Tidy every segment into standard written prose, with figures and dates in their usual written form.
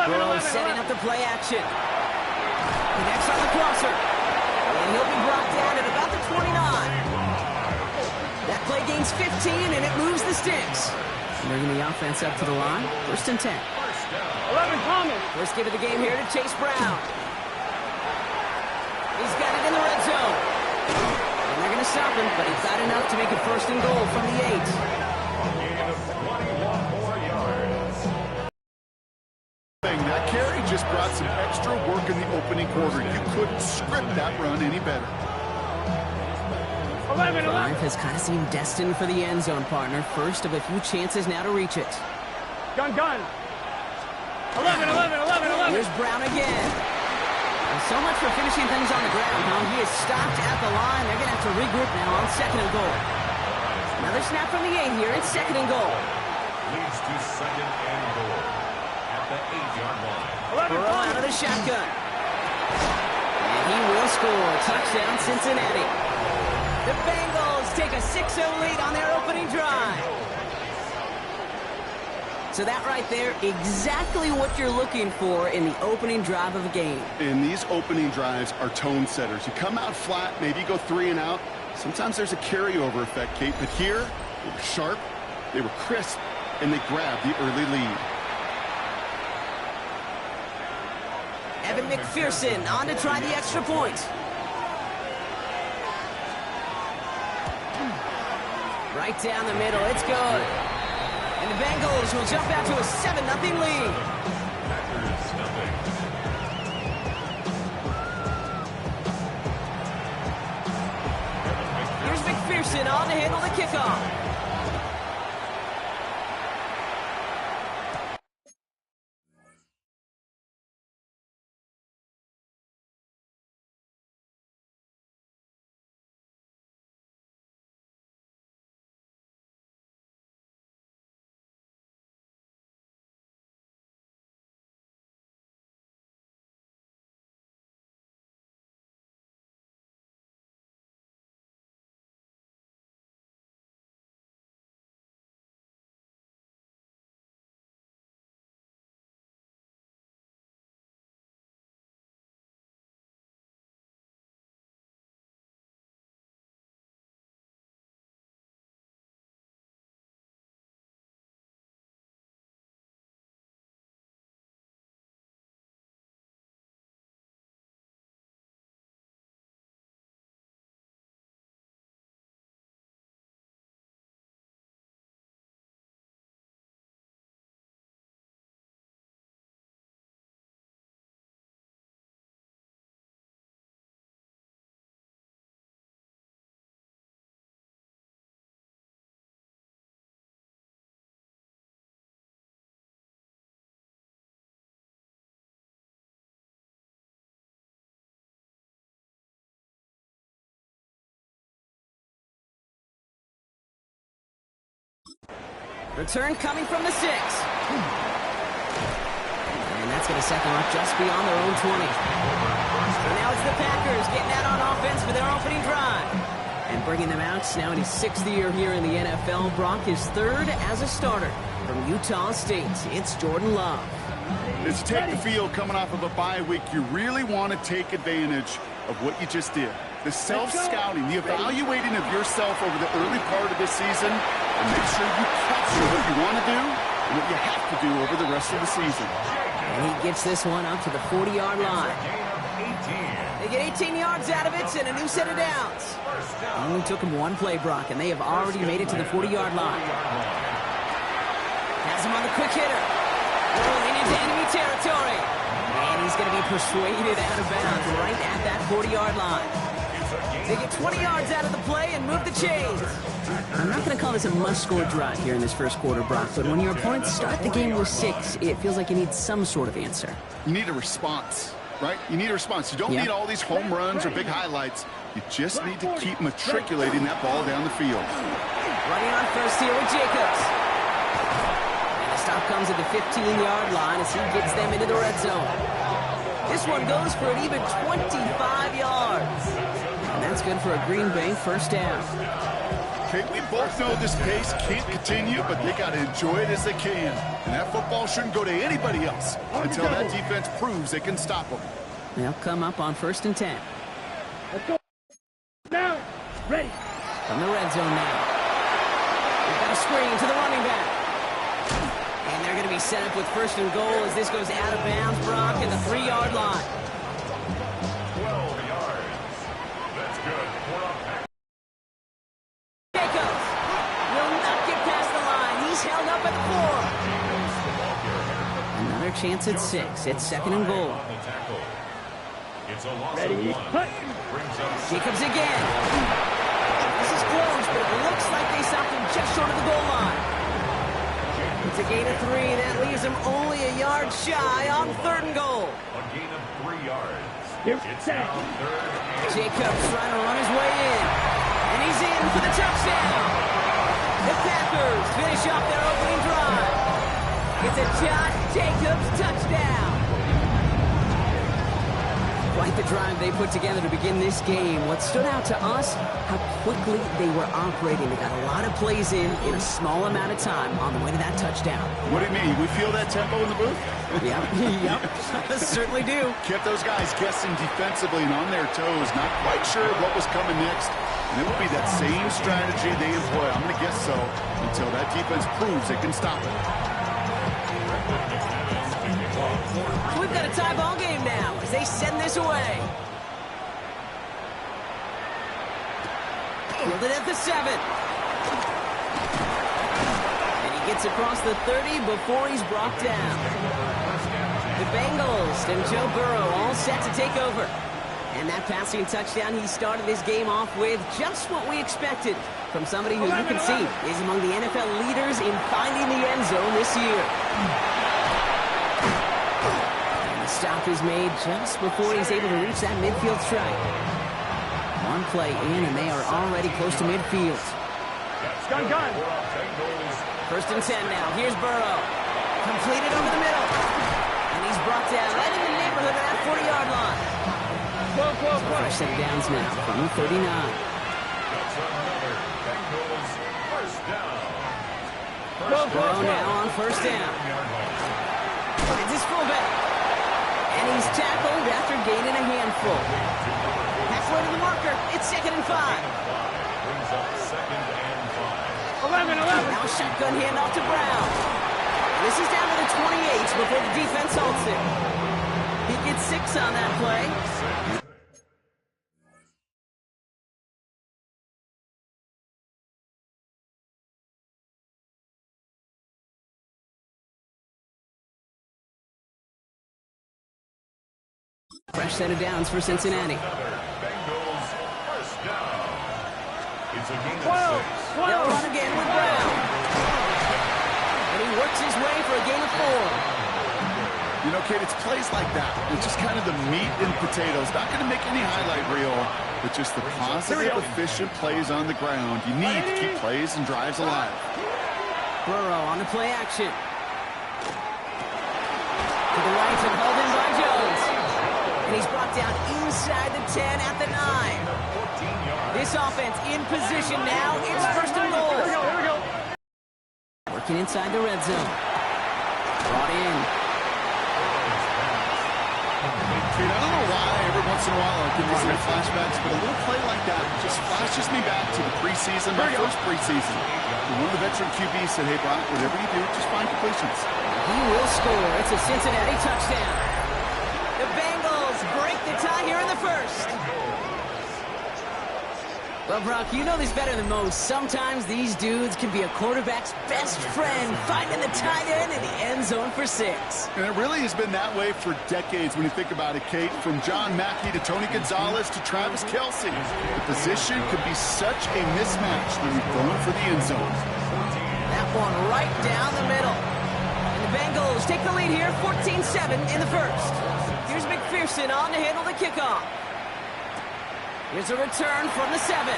Burrow setting up the play action. Connects on the crosser. And he'll be brought down at about the 29. That play gains 15, and it moves the sticks. Bringing the offense up to the line. 1st and 10. 11 Thomas. First give of the game here to Chase Brown. He's got it in the red zone. And they're going to stop him, but he's got enough to make it 1st and goal from the 8. That carry just brought some extra work in the opening quarter. You couldn't script that run any better. 11. Drive has kind of seemed destined for the end zone, partner. First of a few chances now to reach it. Gun. 11. Here's Brown again. And so much for finishing things on the ground, huh? He is stopped at the line. They're going to have to regroup now on 2nd and goal. Another snap from the 8 here. It's 2nd and goal. Leads to 2nd and goal at the 8-yard line. Burrow out of the shotgun. And he will score. Touchdown, Cincinnati. The Bengals take a 6-0 lead on their opening drive. So that right there, exactly what you're looking for in the opening drive of a game. And these opening drives are tone setters. You come out flat, maybe you go 3 and out. Sometimes there's a carryover effect, Kate. But here, they were sharp, they were crisp, and they grabbed the early lead. Evan McPherson on to try the extra point. Right down the middle, it's good. And the Bengals will jump out to a 7-0 lead. Here's McPherson on to handle the kickoff. Return coming from the 6. And that's going to set them up just beyond their own 20. So now it's the Packers getting out on offense for their opening drive. And bringing them out now in his 6th year here in the NFL. Brock is 3rd as a starter from Utah State. It's Jordan Love. As you take the field coming off of a bye week, you really want to take advantage of what you just did. The self-scouting, the evaluating of yourself over the early part of this season, and make sure you capture what you want to do and what you have to do over the rest of the season. And he gets this one up to the 40-yard line. They get 18 yards out of it and a new set of downs. Only took him one play, Brock, and they have already made it to the 40-yard line. Has him on the quick hitter. Rolling into enemy territory. And he's going to be persuaded out of bounds right at that 40-yard line. They get 20 yards out of the play and move the chains. I'm not going to call this a must-score drive here in this first quarter, Brock, but when your opponents start the game with 6, it feels like you need some sort of answer. You need a response, right? You need a response. You don't need all these home runs or big highlights. You just need to keep matriculating that ball down the field. Running on first here with Jacobs. And the stop comes at the 15-yard line as he gets them into the red zone. This one goes for an even 25 yards. And that's good for a Green Bay first down. Okay, we both know this pace can't continue, but they got to enjoy it as they can. And that football shouldn't go to anybody else until that defense proves they can stop them. They'll come up on 1st and 10. Let's go. Now. Ready. From the red zone now. They've got a screen to the running back. And they're going to be set up with 1st and goal as this goes out of bounds, Brock, at the 3-yard line. 12 yards. That's good. Jacobs will not get past the line. He's held up at the 4. Another chance at 6. It's 2nd and goal. It's a loss Ready. of 1. Cut. Brings up Jacobs again. This is close, but it looks like they stopped him just short of the goal line. It's a gain of 3. That leaves him only a yard shy on 3rd and goal. a gain of 3 yards. Here, It's set. now 3rd and Jacobs trying to run his way in. And he's in for the touchdown. The Packers finish off their opening drive. It's a Josh Jacobs touchdown. Quite the drive they put together to begin this game. What stood out to us, how quickly they were operating. They got a lot of plays in a small amount of time on the way to that touchdown. What do you mean? We feel that tempo in the booth? Yep, certainly do. Kept those guys guessing defensively and on their toes, not quite sure what was coming next. And it will be that same strategy they employ, I'm going to guess so, until that defense proves they can stop it. We've got a tie ball game now as they send this away. Fielded at the 7. And he gets across the 30 before he's brought down. The Bengals and Joe Burrow all set to take over. And that passing touchdown he started this game off with, just what we expected from somebody who you can see is among the NFL leaders in finding the end zone this year. And the stop is made just before he's able to reach that midfield strike. One play in, and they are already close to midfield. Gun. 1st and 10 now. Here's Burrow. Completed over the middle. And he's brought down right in the neighborhood of that 40-yard line. Fresh set of downs now from the 39. That's another Bengals first down. Burrow now on 1st down. Finds his fullback. And he's tackled after gaining a handful. Halfway to the marker. It's 2nd and 5. Brings up 2nd and 5. 11. Now shotgun handoff to Brown. This is down to the 28 before the defense halts it. He gets 6 on that play. Fresh set of downs for Cincinnati. Bengals first down. It's a gain of 12. 6. They'll run again with Brown. And he works his way for a gain of 4. You know, Kate, it's plays like that. It's just kind of the meat and potatoes. Not going to make any highlight reel, but just the positive, efficient plays on the ground. You need to keep plays and drives alive. Burrow on the play action. To the right and hauled in by Jones. And he's brought down inside the 10 at the 9. This offense in position now. It's 1st and goal. Here we go. Working inside the red zone. Brought in. Dude, I don't know why every once in a while I get these little flashbacks, but a little play like that just flashes me back to the preseason, my first preseason. And one of the veteran QBs said, hey, Brock, whatever you do, just find completions. He will score. It's a Cincinnati touchdown. The Bengals break the tie here in the 1st. Well, Brock, you know this better than most. Sometimes these dudes can be a quarterback's best friend, finding the tight end in the end zone for 6. And it really has been that way for decades when you think about it, Kate. From John Mackey to Tony Gonzalez to Travis Kelce. The position could be such a mismatch when you're going for the end zone. That one right down the middle. And the Bengals take the lead here, 14-7 in the 1st. Here's McPherson on to handle the kickoff. Here's a return from the 7.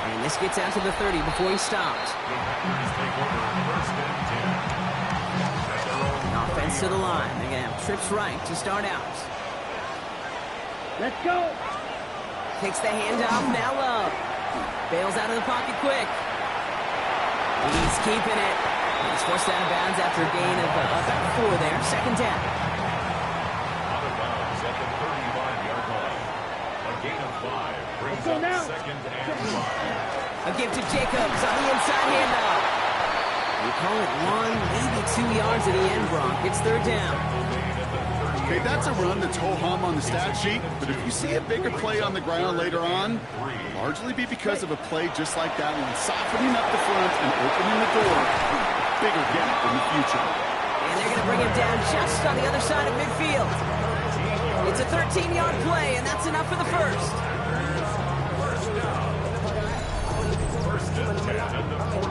And this gets out to the 30 before he stopped. Offense to the line. They're going to have trips right to start out. Let's go. Takes the handoff, now Love. Bails out of the pocket quick. He's keeping it. He's forced out of bounds after a gain of about 4 there. Second down. Out of bounds at the 35-yard line. A gain of 5 brings up second and 5. A give to Jacobs on the inside handoff. We call it 1, maybe 2 yards at the end, Brock. It's third down. Okay, that's a run that's ho-hum on the stat sheet, but if you see a bigger play on the ground later on, largely be because of a play just like that one, softening up the front and opening the door, bigger gap in the future. And they're going to bring him down just on the other side of midfield. It's a 13-yard play, and that's enough for the first.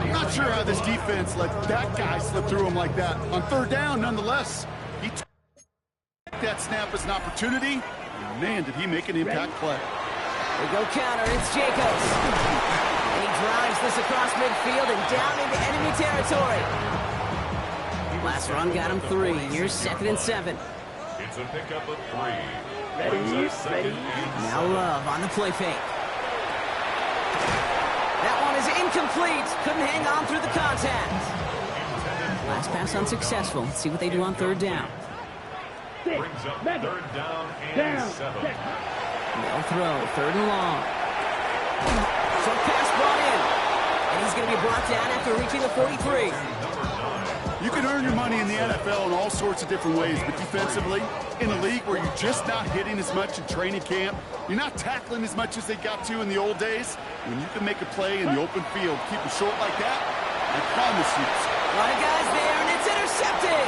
I'm not sure how this defense let that guy slip through him like that. On third down, nonetheless, he took that snap as an opportunity. And man, did he make an impact play. They go counter. It's Jacobs. And he drives this across midfield and down into enemy territory. Last run got him 3. Here's second and 7. It's a pickup of 3. Ready. Now Love on the play fake. That one is incomplete. Couldn't hang on through the contact. Last pass unsuccessful. Let's see what they do on third down. Brings up third down and 7. They'll throw. Third and long. Short pass brought in. And he's going to be brought down after reaching the 43. You can earn your money in the NFL in all sorts of different ways, but defensively, in a league where you're just not hitting as much in training camp, you're not tackling as much as they got to in the old days, when you can make a play in the open field, keep it short like that, I promise you. A lot of guys there, and it's intercepted.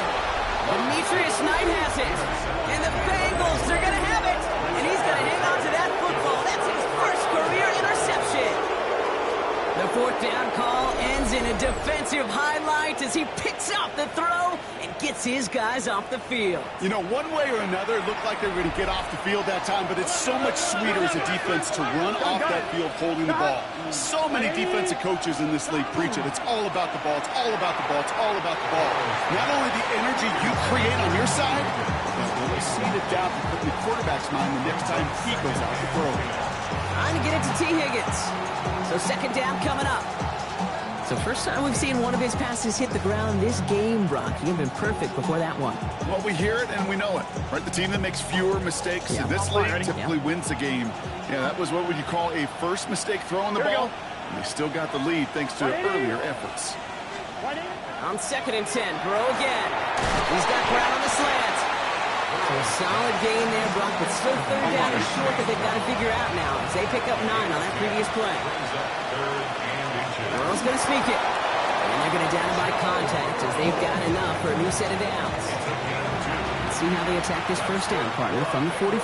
Demetrius Knight has it. And the Bengals, they're going to have it. And he's going to hang on to that football. That's his first career interception. The fourth down call ends in a defensive highlight as he picks out the throw and gets his guys off the field. You know, one way or another, it looked like they were going to get off the field that time, but it's so much sweeter as a defense to run off that field holding the ball. So many defensive coaches in this league preach it. It's all about the ball. It's all about the ball. It's all about the ball. Not only the energy you create on your side, but we'll see the doubt you put in the quarterback's mind the next time he goes out to throw. Trying to get it to T. Higgins. So second down coming up. So first time we've seen one of his passes hit the ground this game, Brock. He had been perfect before that one. Well, we hear it and we know it. Right? The team that makes fewer mistakes in this league typically wins the game. Yeah, that was what would you call a first mistake throwing the ball. And they still got the lead thanks to earlier efforts. On second and 10, Burrow again. He's got Brown on the slant. So a solid gain there, Brock, but still third down and short that they've got to figure out now as they pick up 9 on that previous play. Burrow's going to sneak it. And they're going to down by contact as they've got enough for a new set of downs. Let's see how they attack this first down, partner, from the 45.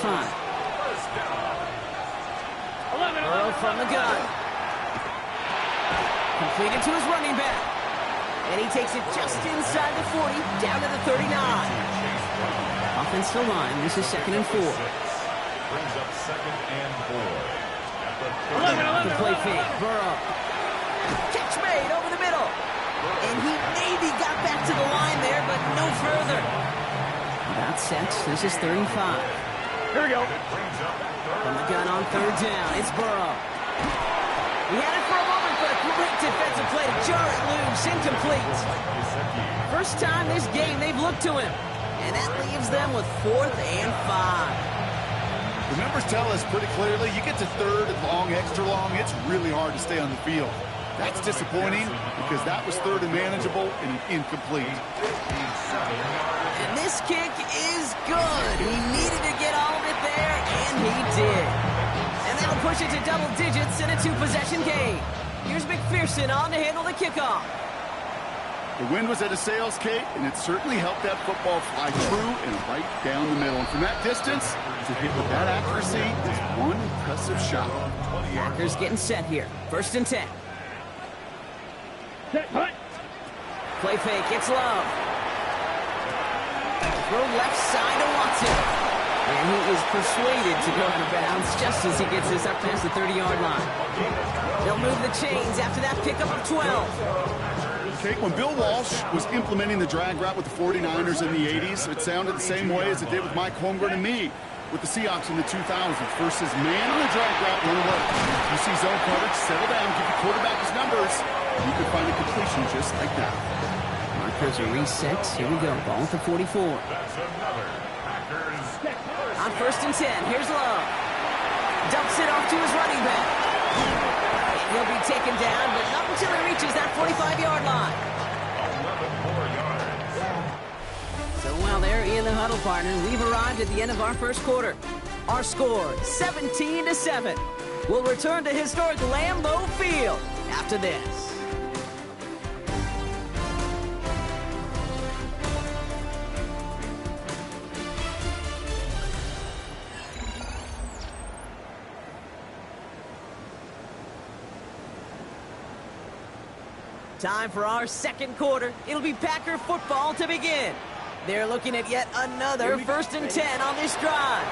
Burrow from the gun. Completed to his running back. And he takes it just inside the 40, down to the 39. Offensive line, this is second and 4. Brings up second and 4. The play fake, Burrow. Catch made over the middle. And he maybe got back to the line there, but no further. About set, this is 35. Here we go. From the gun on third down, it's Burrow. He had it for a moment, but a great defensive play to jar it loose, incomplete. First time this game they've looked to him. And that leaves them with 4th and 5. The numbers tell us pretty clearly, you get to third and long, extra long, it's really hard to stay on the field. That's disappointing because that was third and manageable and incomplete. And this kick is good. He needed to get all of it there, and he did. And that'll push it to double digits in a 2-possession game. Here's McPherson on to handle the kickoff. The wind was at a sails, Kate, and it certainly helped that football fly through and right down the middle. And from that distance, to hit with that accuracy is one impressive shot. Packers getting set here. First and 10. Set, hut. Play fake, it's Love. Throw left side to Watson. And he is persuaded to go out of bounds just as he gets this up past the 30-yard line. They'll move the chains after that pickup of 12. Okay, when Bill Walsh was implementing the drag route with the 49ers in the 80s, it sounded the same way as it did with Mike Holmgren and me. with the Seahawks in the 2000s versus man on a drag route run away. You see zone coverage, settle down, give the quarterback his numbers. You can find a completion just like that. Markers are resets. Here we go. Ball at the 44. That's another Packers. On 1st and 10, here's Love. Dumps it off to his running back. And he'll be taken down, but not until he reaches that 45-yard line. 11 more yards. So while they're in the huddle, partner, we've arrived at the end of our first quarter. Our score, 17-7. We'll return to historic Lambeau Field after this. Time for our second quarter. It'll be Packer football to begin. They're looking at yet another 1st and 10 on this drive.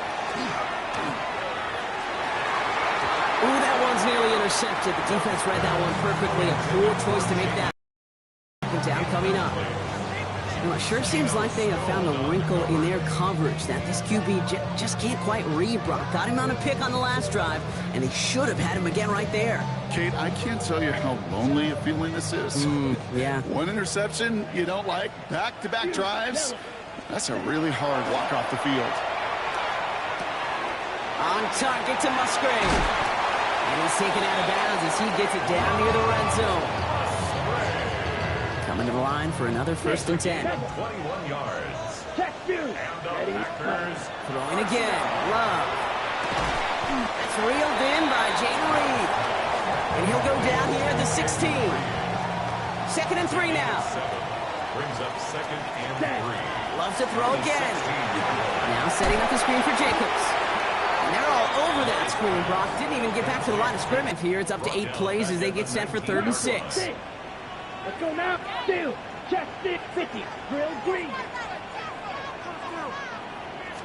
Ooh, that one's nearly intercepted. The defense read that one perfectly. A poor choice to make that down coming up. Well, it sure seems like they have found a wrinkle in their coverage that this QB just can't quite read. Brock got him on a pick on the last drive, and they should have had him again right there. Kate, I can't tell you how lonely a feeling this is. Yeah. One interception you don't like, back-to-back drives. That's a really hard walk off the field. On target to Musgrave. And he's taken out of bounds as he gets it down near the red zone. Coming to the line for another 1st and 10. 21 yards. And the Packers. Throwing again. Love. That's reeled in by Jayden Reed. And he'll go down here at the 16. 2nd and 3 now. Brings up 2nd and 3. Loves to throw again. Now setting up the screen for Jacobs. And they're all over that screen. Brock didn't even get back to the line of scrimmage here. It's up to 8 plays as they get set for 3rd and 6. Let's go now. Still. Check 50. Drill green.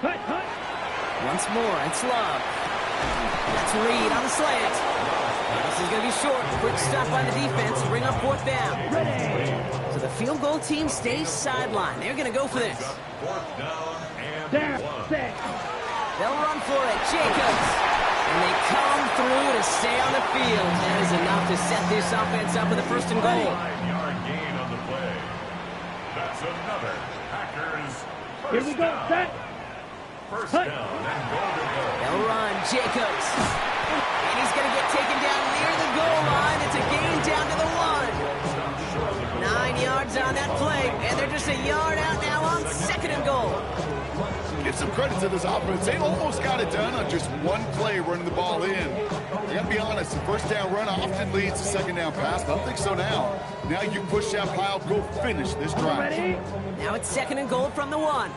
Hut, hut. Once more, it's Love. That's Reed on the slant. This is going to be short. Quick stop by the defense. Bring up 4th down. Ready. So the field goal team stays sidelined. They're going to go for this. 4th down and Down. 1. Set. They'll run for it. Jacobs. And they come through to stay on the field. That is enough to set this offense up with a 1st and goal. 5-yard gain on the play. That's another Packers. Here we go. Set. 1st Hut. down and goal to go. They'll run. Jacobs. And he's going to get taken down near the goal line. It's a gain down to the 1. 9 yards on that play. And they're just a yard out now on 2nd and goal. Give some credit to this offense. They almost got it done on just one play running the ball in. I got to be honest, the 1st down run often leads to 2nd down pass. I don't think so now. Now you push that pile, go finish this drive. Ready. Now it's 2nd and goal from the 1.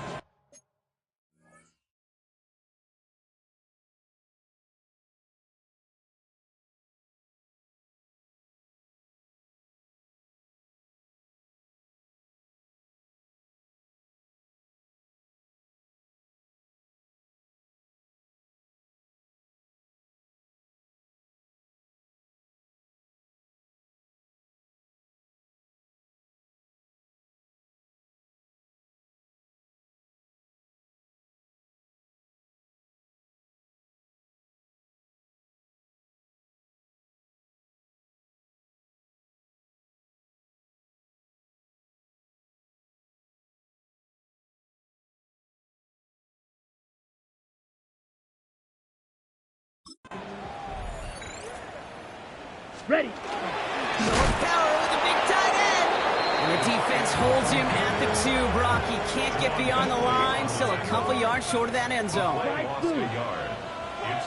Ready. North Power with a big tight end. And the defense holds him at the 2. Brock, he can't get beyond the line. Still a couple yards short of that end zone. Right through.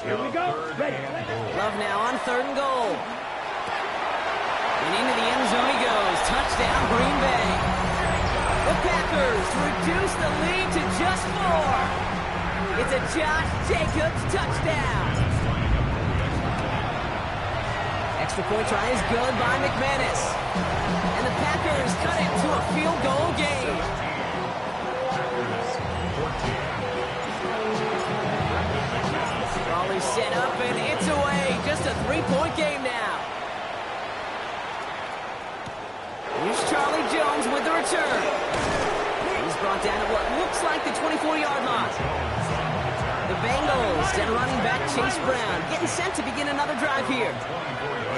Here we go. Ready. Love now on 3rd and goal. And into the end zone he goes. Touchdown, Green Bay. The Packers reduce the lead to just 4. It's a Josh Jacobs touchdown. Extra point try is good by McManus. And the Packers cut it to a field goal game. Raleigh set up and it's away. Just a 3-point game now. Here's Charlie Jones with the return. He's brought down at what looks like the 24-yard line. The Bengals and running back Chase Brown getting set to begin another drive here.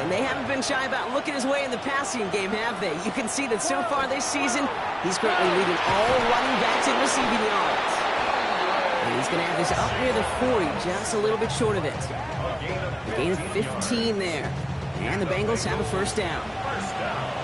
And they haven't been shy about looking his way in the passing game, have they? You can see that so far this season, he's currently leading all running backs in receiving yards. And he's going to have this up near the 40, just a little bit short of it. A gain of 15 there. And the Bengals have a first down.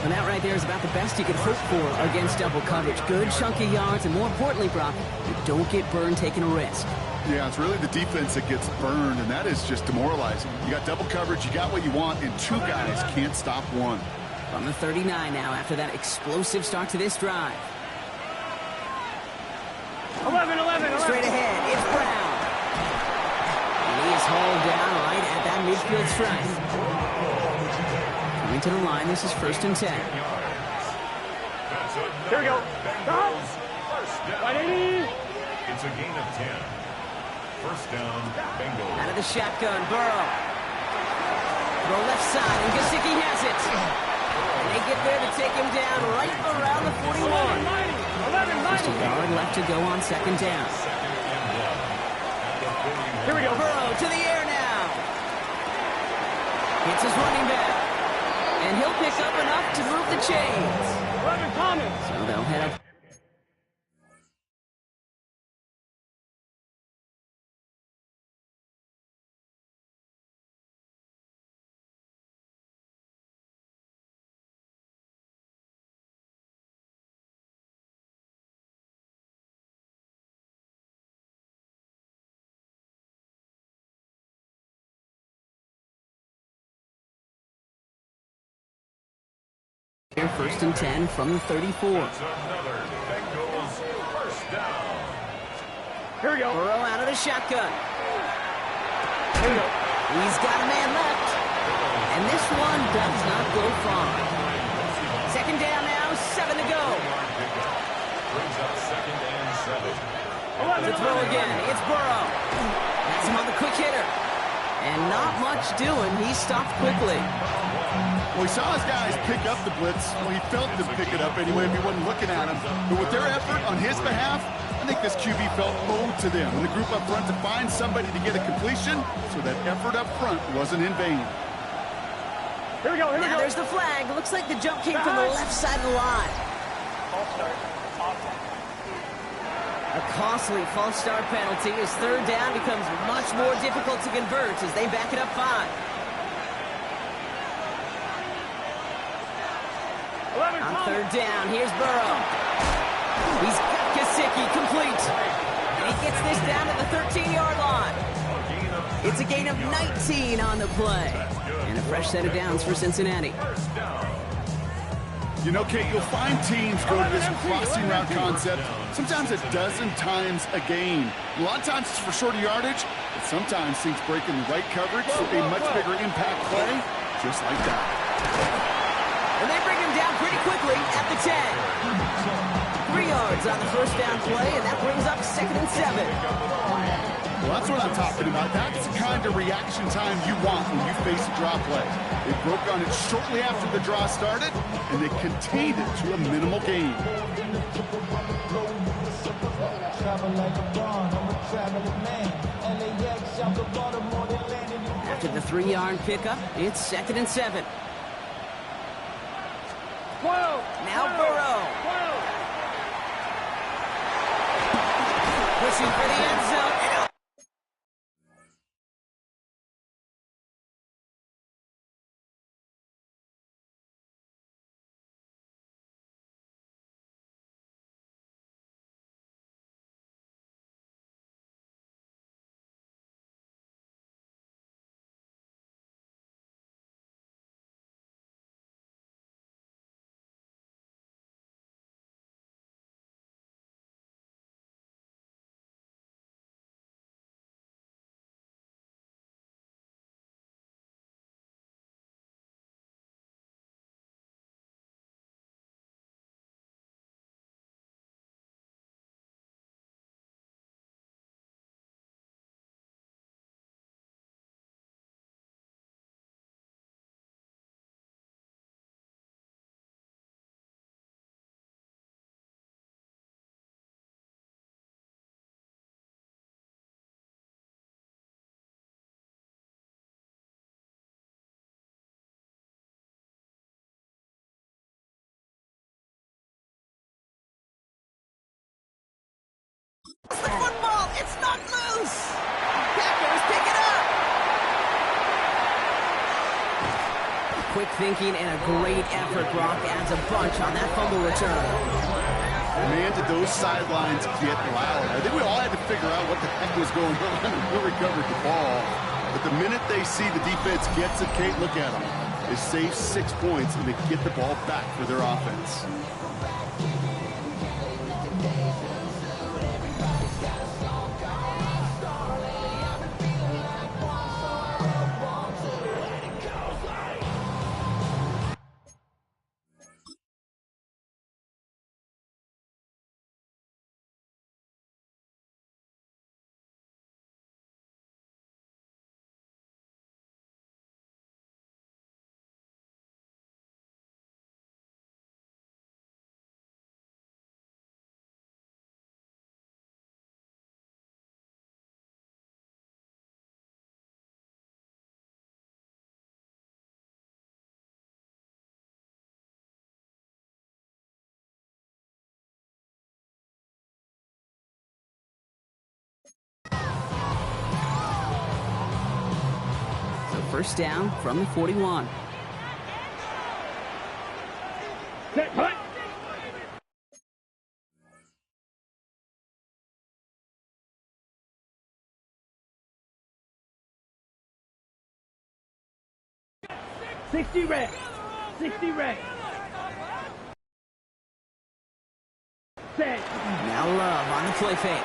And that right there is about the best you can hope for against double coverage. Good chunky yards, and more importantly, Brock, you don't get burned taking a risk. Yeah, it's really the defense that gets burned, and that is just demoralizing. You got double coverage, you got what you want, and two guys can't stop one. From the 39 now after that explosive start to this drive. 11. Straight ahead, it's Brown. And he is hauled down right at that midfield stripe. Coming to the line, this is 1st and 10. Here we go. Stop. It's a gain of 10. First down, Bengals. Out of the shotgun, Burrow. Throw left side, and Gesicki has it. And they get there to take him down right around the 41. Just a yard left to go on 2nd down. Here we go. Burrow to the air now. Hits his running back. And he'll pick up enough to move the chains. 11 Thomas. So they'll head up. Here, 1st and 10 from the 34. Another Bengals first down. Here we go. Burrow out of the shotgun. Here we go. He's got a man left. And this one does not go far. 2nd down now, 7 to go. Brings up 2nd and 7. To throw again, it's Burrow. That's him on the quick hitter. And not much doing. He stopped quickly. Well, he saw his guys pick up the blitz. Well, he felt them pick it up anyway if he wasn't looking at him. But with their effort on his behalf, I think this QB felt owed to them and the group up front to find somebody to get a completion, so that effort up front wasn't in vain. Here we go. Now there's the flag. Looks like the jump came from the left side of the line. A costly false start penalty as 3rd down becomes much more difficult to convert as they back it up 5. On 3rd down, here's Burrow. He's got Gesicki complete. And he gets this down to the 13-yard line. It's a gain of 19 on the play. And a fresh set of downs for Cincinnati. You know, Kate, you'll find teams go to this crossing route concept sometimes a dozen times a game. A lot of times it's for shorter yardage, but sometimes things break in the right coverage for a much bigger impact play, just like that. And they bring him down pretty quickly at the 10. 3 yards on the 1st down play, and that brings up 2nd and 7. Well, that's what I'm talking about. That's the kind of reaction time you want when you face a draw play. They broke on it shortly after the draw started, and they contained it to a minimal gain. After the 3-yard pickup, it's 2nd and 7. 12. Now Burrow. Pushing for the end zone. thinking and a great effort. Brock adds a bunch on that fumble return. Man, did those sidelines get loud. I think we all had to figure out what the heck was going on and who recovered the ball. But the minute they see the defense gets it, Kate, look at them. They save 6 points and they get the ball back for their offense. First down from the 41. Set, punt. Sixty red. 60 red. Set. Now Love on the play fake.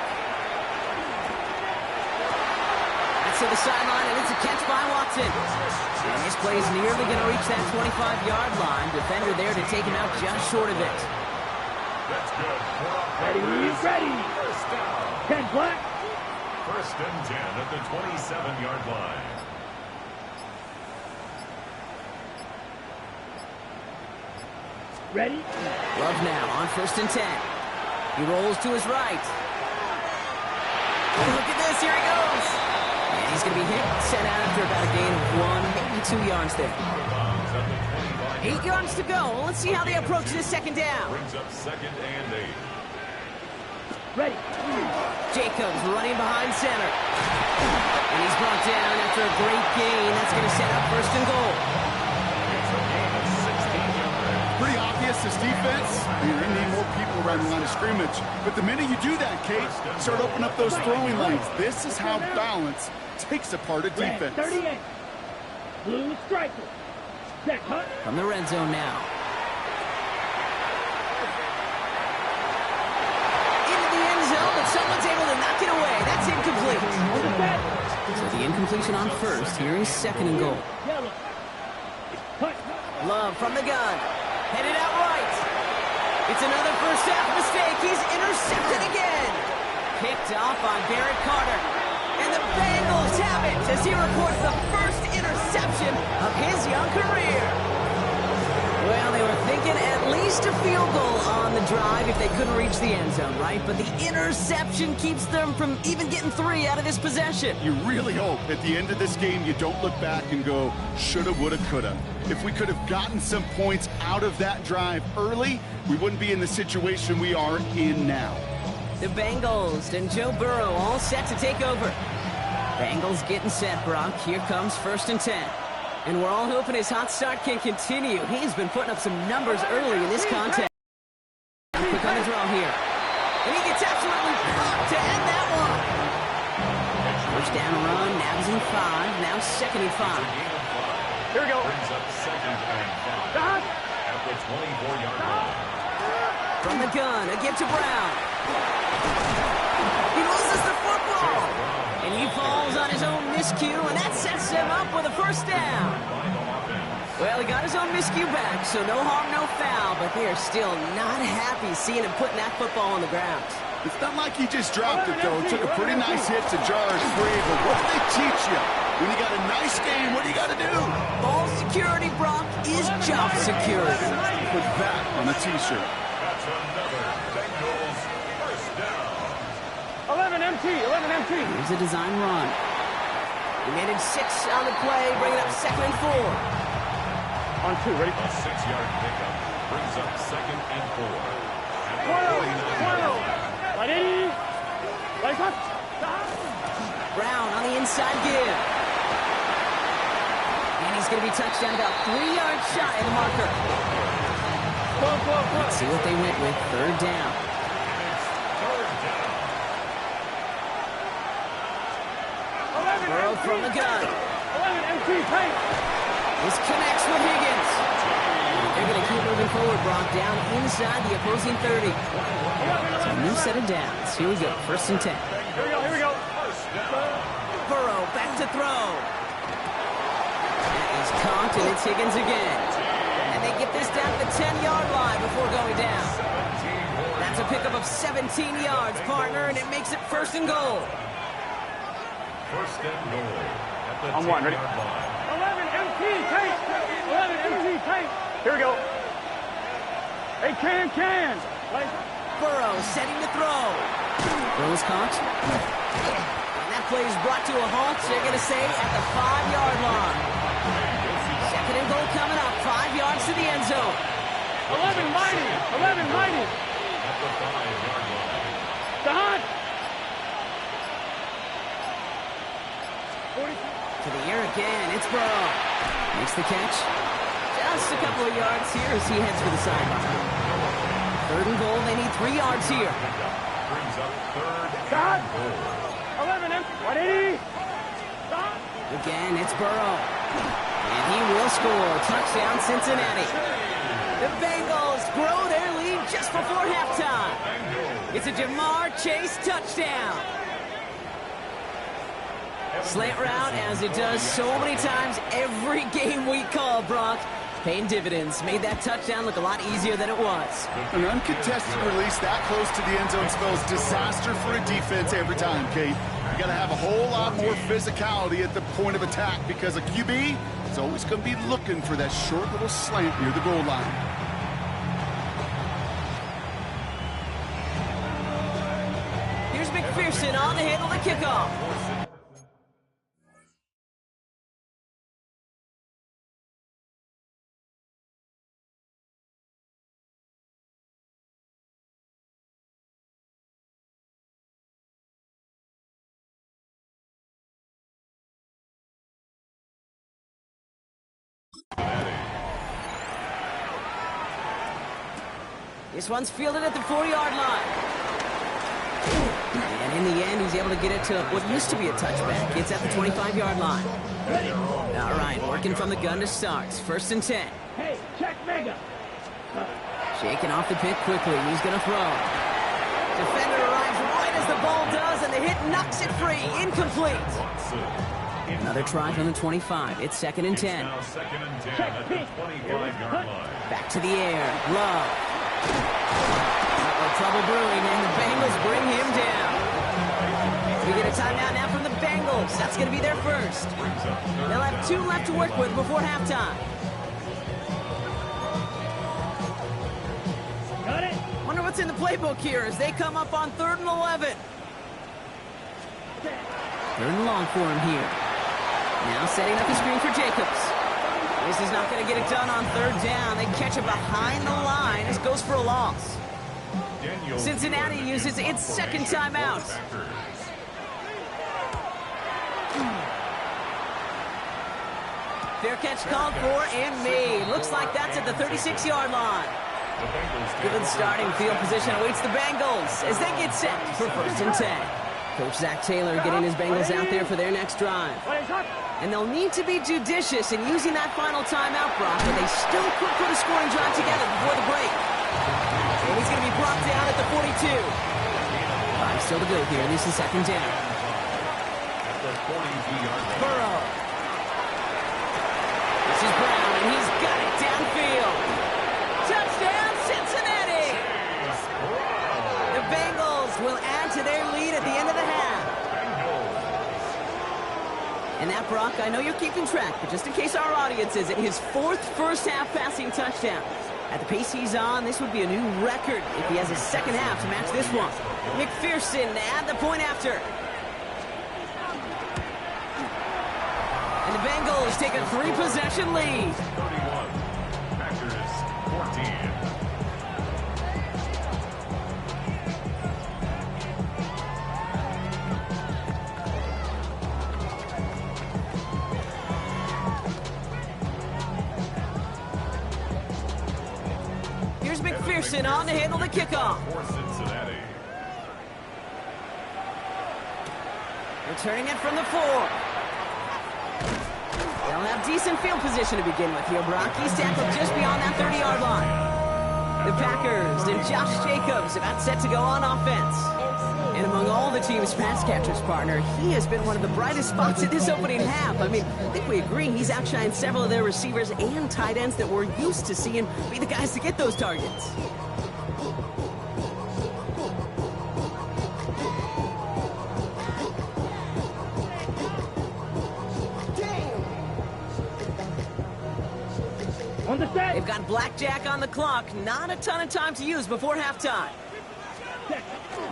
To the sideline, and it's a catch by Watson. And this play is nearly going to reach that 25-yard line. Defender there to take him out just short of it. That's good. Ready. First down. 10 black. First and 10 at the 27-yard line. Ready. Love now on first and 10. He rolls to his right. Oh, look at this. Here he goes. And he's going to be hit, sent out after about a gain of 1, maybe 2 yards there. 8 yards to go. Let's see how they approach this second down. Brings up second and 8. Ready. Jacobs running behind center. And he's brought down after a great gain. That's going to set up first and goal. It's a gain of 16 yards. Pretty obvious, this defense. You're going to need more people around the line of scrimmage. But the minute you do that, Kate, start opening up those throwing lanes. This is how balance takes apart a Red, defense. 38. Blue striker. Set, punt. From the red zone now. Into the end zone, but someone's able to knock it away. That's incomplete. So the incompletion on first. Here is second and goal. Yellow. Punt. Love from the gun. Headed out right. It's another first half mistake. He's intercepted again. Picked off on Derek Carter. And the Bengals have it as he reports the first interception of his young career. Well, they were thinking at least a field goal on the drive if they couldn't reach the end zone, right? But the interception keeps them from even getting 3 out of this possession. You really hope at the end of this game you don't look back and go, shoulda, woulda, coulda. If we could have gotten some points out of that drive early, we wouldn't be in the situation we are in now. The Bengals and Joe Burrow all set to take over. Bengals getting set, Brock. Here comes first and 10. And we're all hoping his hot start can continue. He's been putting up some numbers early in this contest. Quick on the draw here. And he gets absolutely popped to end that one. First down run, now he's in 5, now second and 5. Here we go. Brings up second and 5 at the 24-yard line. From the gun, again to Brown. He loses the football. And he falls on his own miscue, and that sets him up with a first down. Well, he got his own miscue back, so no harm, no foul, but they are still not happy seeing him putting that football on the ground. It's not like he just dropped it, though. It took a pretty nice hit to jar it free, but what did they teach you? When you got a nice game, what do you got to do? Ball security, Brock, is job security. Put that on a T-shirt. That's another Bengals first down. 11 MT. Here's a design run. He made it 6 on the play, bringing up second and 4. On 2, ready? A 6-yard pickup brings up second and 4 at the 49-yard line. Ready? Ready, cut. Brown on the inside give. And And he's going to be touchdown about 3 yards shy of the marker. Let's see what they went with. Third down. Burrow from the gun. This connects with Higgins. They're going to keep moving forward, Brock, down inside the opposing 30. So a new set of downs. Here we go, 1st and 10. Here we go. Burrow back to throw. That is caught, and it's Higgins again. And they get this down to the 10-yard line before going down. That's a pickup of 17 yards, partner, and it makes it 1st and goal. 1st and goal at the On one, ready? 10-yard line. 11 MT tape. 11 MT tape. Here we go. Hey, can. Burrow setting to throw. Burrow's caught. And that play is brought to a halt, they're going to say, at the 5-yard line. 2nd and goal coming up, 5 yards to the end zone. 11 mighty. At the 5-yard line. The hunt. To the air again, it's Burrow. Makes the catch. Just a couple of yards here as he heads for the sideline. 3rd and goal, they need 3 yards here. Brings up 3rd Stop. and goal. 11 MT. 180. Stop. Again, it's Burrow. And he will score. Touchdown, Cincinnati. The Bengals grow their lead just before halftime. It's a Jamar Chase touchdown. Slant route, as it does so many times every game we call, Brock. Paying dividends. Made that touchdown look a lot easier than it was. An uncontested release that close to the end zone spells disaster for a defense every time, Kate. You got to have a whole lot more physicality at the point of attack because a QB is always going to be looking for that short little slant near the goal line. Here's McPherson on the handle to kickoff. This one's fielded at the 4-yard line. And in the end, he's able to get it to what used to be a touchback. It's at the 25-yard line. All right, working from the gun to start. 1st and 10. Hey, check mega. Shaking off the pick quickly. He's going to throw. Defender arrives right as the ball does, and the hit knocks it free. Incomplete. Another try from the 25. It's 2nd and 10. Now 2nd and 10 at the 25-yard line. Back to the air. Love. Trouble brewing, and the Bengals bring him down. We get a timeout now from the Bengals. That's going to be their first. They'll have 2 left to work with before halftime. Got it. Wonder what's in the playbook here as they come up on 3rd and 11. 3rd and long for him here. Now setting up the screen for Jacobs. This is not going to get it done on 3rd down. They catch it behind the line. This goes for a loss. Cincinnati uses its 2nd timeout. Fair catch called for and made. Looks like that's at the 36-yard line. Good starting field position awaits the Bengals as they get set for 1st and 10. Coach Zach Taylor getting his Bengals out there for their next drive. And they'll need to be judicious in using that final timeout, Brock, but they still could put a scoring drive together before the break. And he's going to be brought down at the 42. 5 still to go here. This is 2nd down. Burrow. This is Brown, and he's got it downfield. Touchdown, Cincinnati! The Bengals will add to their lead at the end of the half. And that, Brock, I know you're keeping track, but just in case our audience isn't, his 4th first-half passing touchdown. At the pace he's on, this would be a new record if he has a 2nd half to match this one. McPherson at the point after. And the Bengals take a 3-possession lead. 31. Packers 14. McPherson on to handle the kickoff. For Cincinnati. Returning it from the 4. They'll have decent field position to begin with here, Brock. He's tackled just beyond that 30-yard line. The Packers and Josh Jacobs about set to go on offense. And among all the team's pass catchers, partner, he has been one of the brightest spots in this opening half. I mean, I think we agree he's outshined several of their receivers and tight ends that we're used to seeing be the guys to get those targets. They've got blackjack on the clock. Not a ton of time to use before halftime.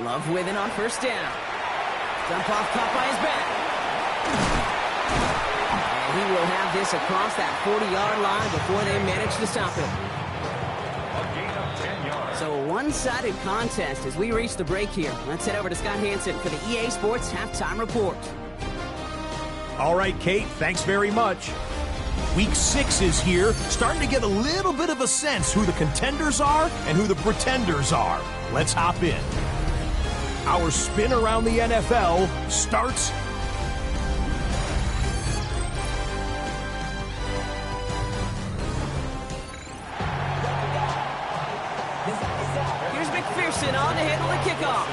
Love with it on first down. Dump off caught by his back. And he will have this across that 40-yard line before they manage to stop him. A gain of 10 yards. So a one-sided contest as we reach the break here. Let's head over to Scott Hansen for the EA Sports Halftime Report. All right, Kate, thanks very much. Week 6 is here, starting to get a little bit of a sense who the contenders are and who the pretenders are. Let's hop in. Our spin around the NFL starts Here's McPherson on to handle the kickoff.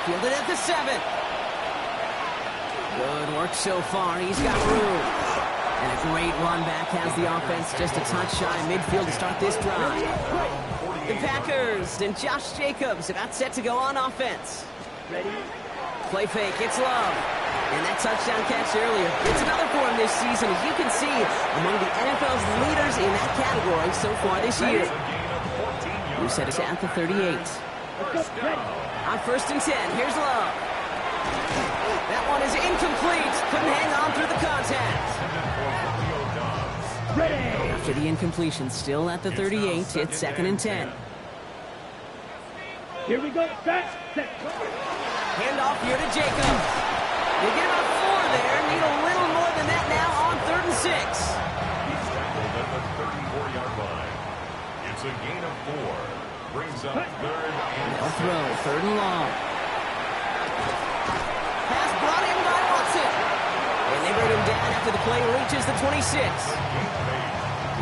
Fielded at the 7. Good work so far. He's got room. And a great run back has the offense just a touch shy of midfield to start this drive. The Packers and Josh Jacobs about set to go on offense. Play fake. It's Love. And that touchdown catch earlier. It's another for him this season. As you can see, among the NFL's leaders in that category so far this year. We set it at the 38. On first and 10, here's Love. That one is incomplete. Couldn't hang on through the contact. After the incompletion, still at the 38, it's second and 10. Here we go. Set. Handoff here to Jacobs. They get about 4 there. Need a little more than that now on third and 6. He's tackled at the 34-yard line. It's a gain of 4. Brings up third and They'll throw third and long. Pass brought in by Watson. And they bring him down after the play reaches the 26.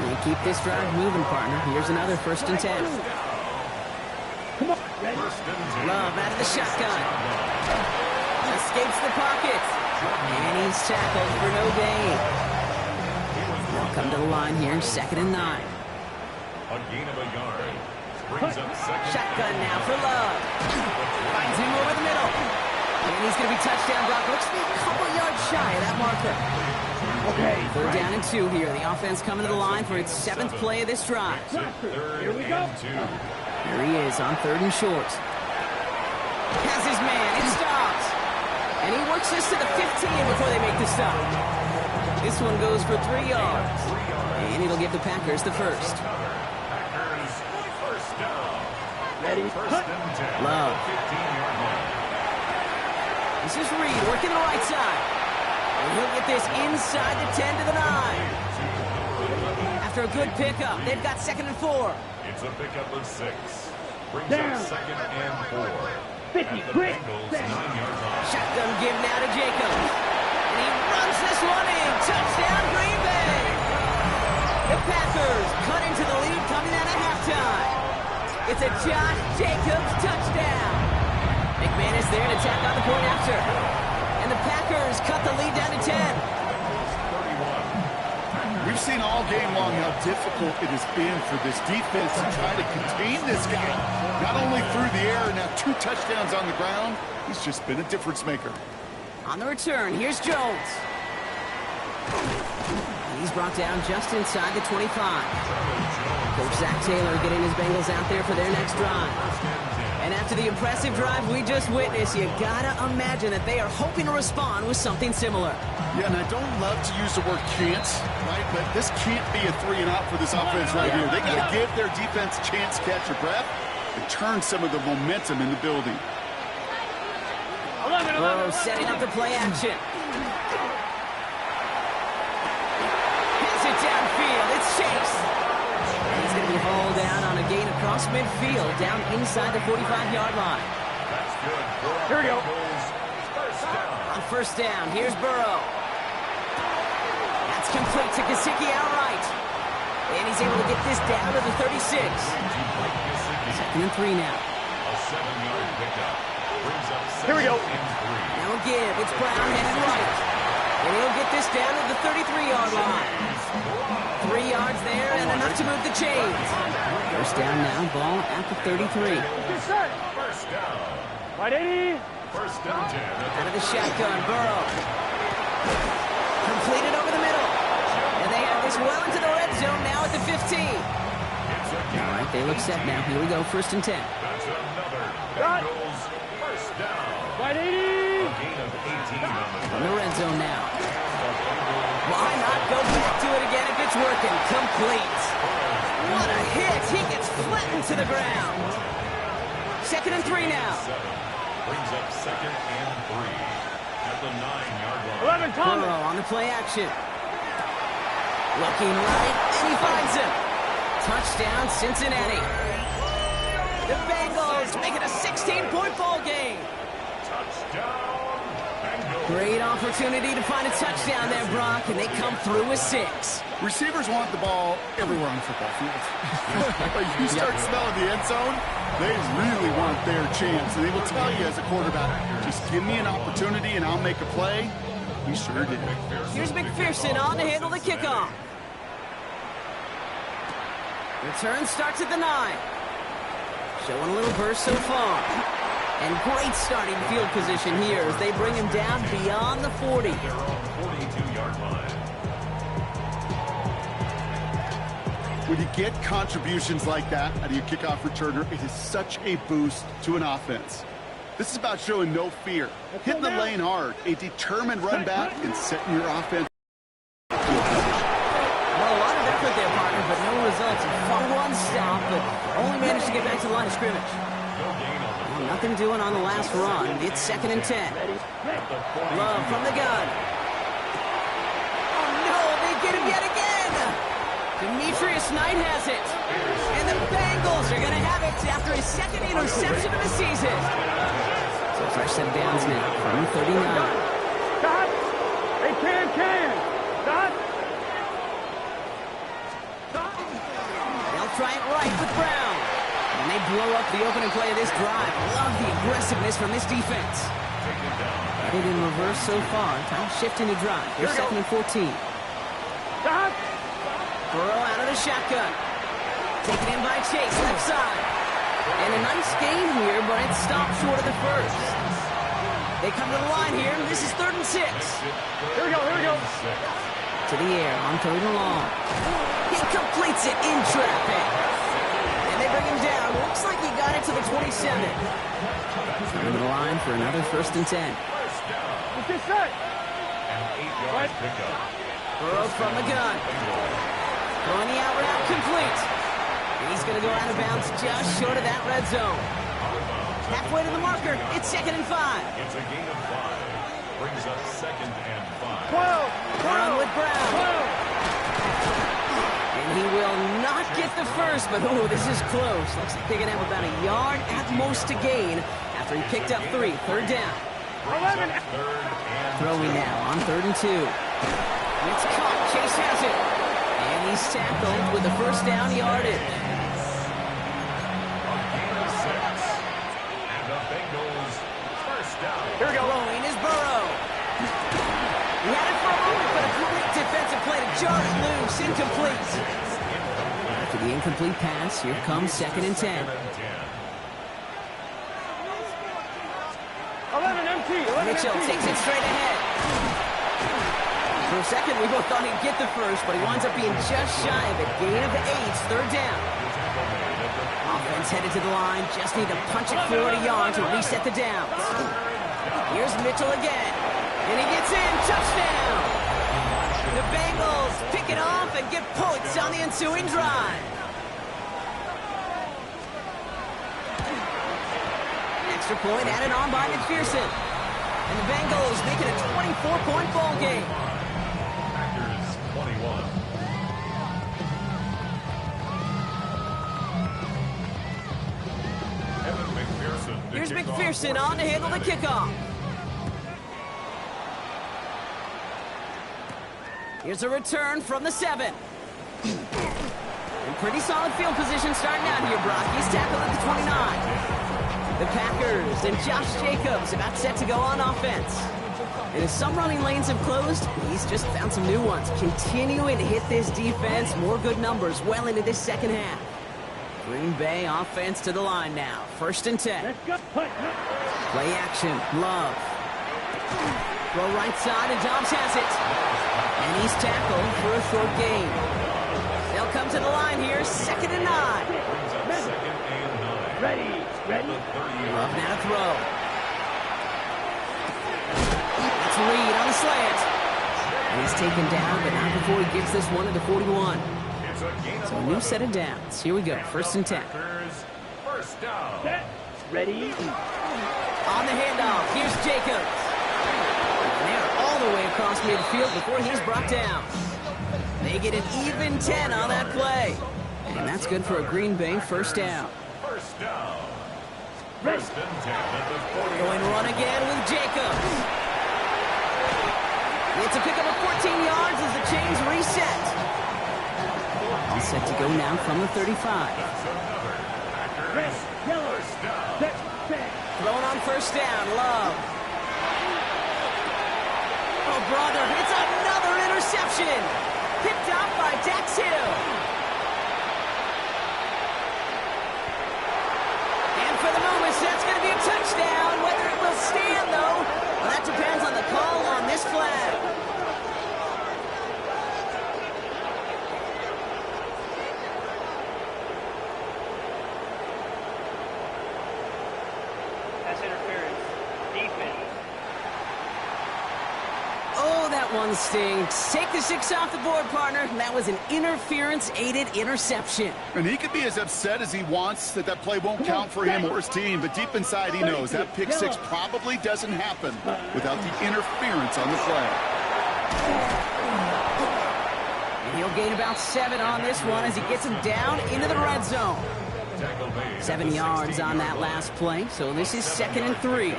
They keep this drive moving, partner. Here's another first and 10. Come on. Ready? Love out of the shotgun. Escapes the pocket. And he's tackled for no gain. They'll come to the line here, second and 9. a gain of a yard. Brings up second. Shotgun now for Love. Finds him over the middle. And he's going to be touchdown block. Looks to be a couple yards shy of that marker. Okay. Third down and 2 here. The offense coming to the line for its 7th play of this drive. Here we go. Here he is on third and short. Has his man. It stops. And he works this to the 15 before they make the stop. This one goes for 3 yards. And it'll give the Packers the first. Packers first down. Ready? First and 10. Love. 15-yard line. This is Reed working the right side. And he'll get this inside the 10 to the 9. After a good pickup, they've got second and 4. It's a pickup of 6. Brings Down. up second and 4. 50, At the quick. Bengals 9-yard line. Shotgun give now to Jacobs. And he runs this one in. Touchdown, Green Bay. The Packers cut into the lead coming out of halftime. It's a Josh Jacobs touchdown. McManus there to tack on the point after. And the Packers cut the lead down to 10. 31. We've seen all game long how difficult it has been for this defense to try to contain this guy. Not only through the air, now 2 touchdowns on the ground. He's just been a difference maker. On the return, here's Jones. He's brought down just inside the 25. Coach Zach Taylor getting his Bengals out there for their next drive. And after the impressive drive we just witnessed, you gotta imagine that they are hoping to respond with something similar. Yeah, and I don't love to use the word can't, right? But this can't be a 3 and out for this offense right here. They got to give their defense a chance to catch their breath and turn some of the momentum in the building. Oh, setting up the play action. Hits it downfield. chase. And he's going to be hauled down on a gain across midfield, down inside the 45-yard line. That's good. Here we go. First down. On first down, here's Burrow. That's complete to Gesicki outright. And he's able to get this down to the 36. Second and 3 now. A 7-yard pickup. Brings up Here we go. second and 3. Now give. It's Brown headed right. And he'll get this down to the 33-yard line. 3 yards there and enough to move the chains. First down now, ball at the 33. Get set. First down. Right 80. First down 10. Out of the shotgun, Burrow. Completed over the middle. And they have this well into the red zone now at the 15. All right, they look set now. Here we go, first and 10. That's another Got. Bengals first down. Right 80. A gain of 18 on the In the red zone now. Bengals. Why not go back to it again if it's working? Complete. What a hit. He gets flattened to the ground. Second and 3 now. Brings up second and 3 at the 9-yard line. 11, Thomas. Burrow on the play action. Looking right, and he finds him. Touchdown, Cincinnati. The Bengals make it a 16-point ball game. Touchdown. Bengals. Great opportunity to find a touchdown there, Brock, and they come through with 6. Receivers want the ball everywhere on the football field. But you start smelling the end zone, they really want their chance. And they will tell you as a quarterback, just give me an opportunity and I'll make a play. He sure did. Here's McPherson on to handle the kickoff. Return starts at the 9. Showing a little burst so far. And great starting field position here as they bring him down beyond the 40. Their own 42-yard line. When you get contributions like that out of your kickoff returner, it is such a boost to an offense. This is about showing no fear, hitting the lane hard, a determined run back, and setting your offense. Well, a lot of effort there, partner, but no results. Fought one stop, but only managed to get back to the line of scrimmage. Well, nothing doing on the last run. It's second and 10. Love from the gun. Oh, no, they get him yet again. Demetrius Knight has it. And the Bengals are going to have it after his second interception of the season. So fresh set of downs now from 39. Dot. They can. Dot. They'll try it right with Brown. And they blow up the opening play of this drive. Love the aggressiveness from this defense. Headed in reverse so far. Time shifting to drive. Here's second and 14. Dot. Burrow out of the shotgun. Taken in by Chase, left side. And a nice gain here, but it's stopped short of the first. They come to the line here. This is third and 6. Here we go. To the air on third and long. He completes it in traffic. And they bring him down. Looks like he got it to the 27. Coming to the line for another first and 10. Get set. An 8-yard pickup. Burrow from the gun. Throwing the out route complete. And he's going to go out of bounds just short of that red zone. Halfway to the marker. It's second and 5. It's a gain of 5. Brings up second and 5. 12. Run with Brown. And he will not get the first, but oh, this is close. Looks like they're going to have about a yard at most to gain after he picked up 3. Third down. 11. Throwing now on third and 2. And it's caught. Chase has it. And he's tackled with the first down yardage. And the Bengals first down. Here we go. Throwing is Burrow. He had it for a moment, but a great defensive play to jar it loose. Incomplete. After the incomplete pass, here comes second and 10. 11 empty. 11 Mitchell empty. takes it straight ahead. For a second, we both thought he'd get the first, but he winds up being just shy of it. Gain of 8, third down. Offense headed to the line. Just need to punch it forward a yard to reset the downs. Here's Mitchell again. And he gets in. Touchdown. The Bengals pick it off and get points on the ensuing drive. Extra point added on by McPherson. And the Bengals make it a 24-point ball game. Packers 21. McPherson on to handle the kickoff. Here's a return from the 7. In pretty solid field position starting out here, Brock. He's tackled at the 29. The Packers and Josh Jacobs about set to go on offense. And as some running lanes have closed, he's just found some new ones. Continuing to hit this defense, more good numbers well into this second half. Green Bay offense to the line now. 1st and 10. Let's go. Play action. Love. Throw right side, and Dobbs has it. And he's tackled for a short gain. They'll come to the line here. 2nd and 9. Ready. Love now to throw. That's Reed on the slant. And he's taken down, but not before he gets this one to the 41. So a new set of downs. Here we go. 1st and 10. First down. Set. Ready. On the handoff, here's Jacobs. And they're all the way across midfield before he's brought down. They get an even 10 on that play. And that's good for a Green Bay 1st down. First down. Ready. First and 10 at the 40. Going run again with Jacobs. It's a pickup of 14 yards as the chains reset. All set to go now from the 35. Red, yellow, set. Thrown on 1st down, Love. Oh, brother, it's another interception. Picked up by Dax Hill. And for the moment, that's going to be a touchdown. Whether it will stand, though, well, that depends on the call on this flag. One stinks. Take the 6 off the board, partner. That was an interference-aided interception. And he could be as upset as he wants that play won't count for him or his team, but deep inside he knows that pick 6 probably doesn't happen without the interference on the play. And he'll gain about 7 on this one as he gets him down into the red zone. 7 yards on that last play, so this is 2nd and 3.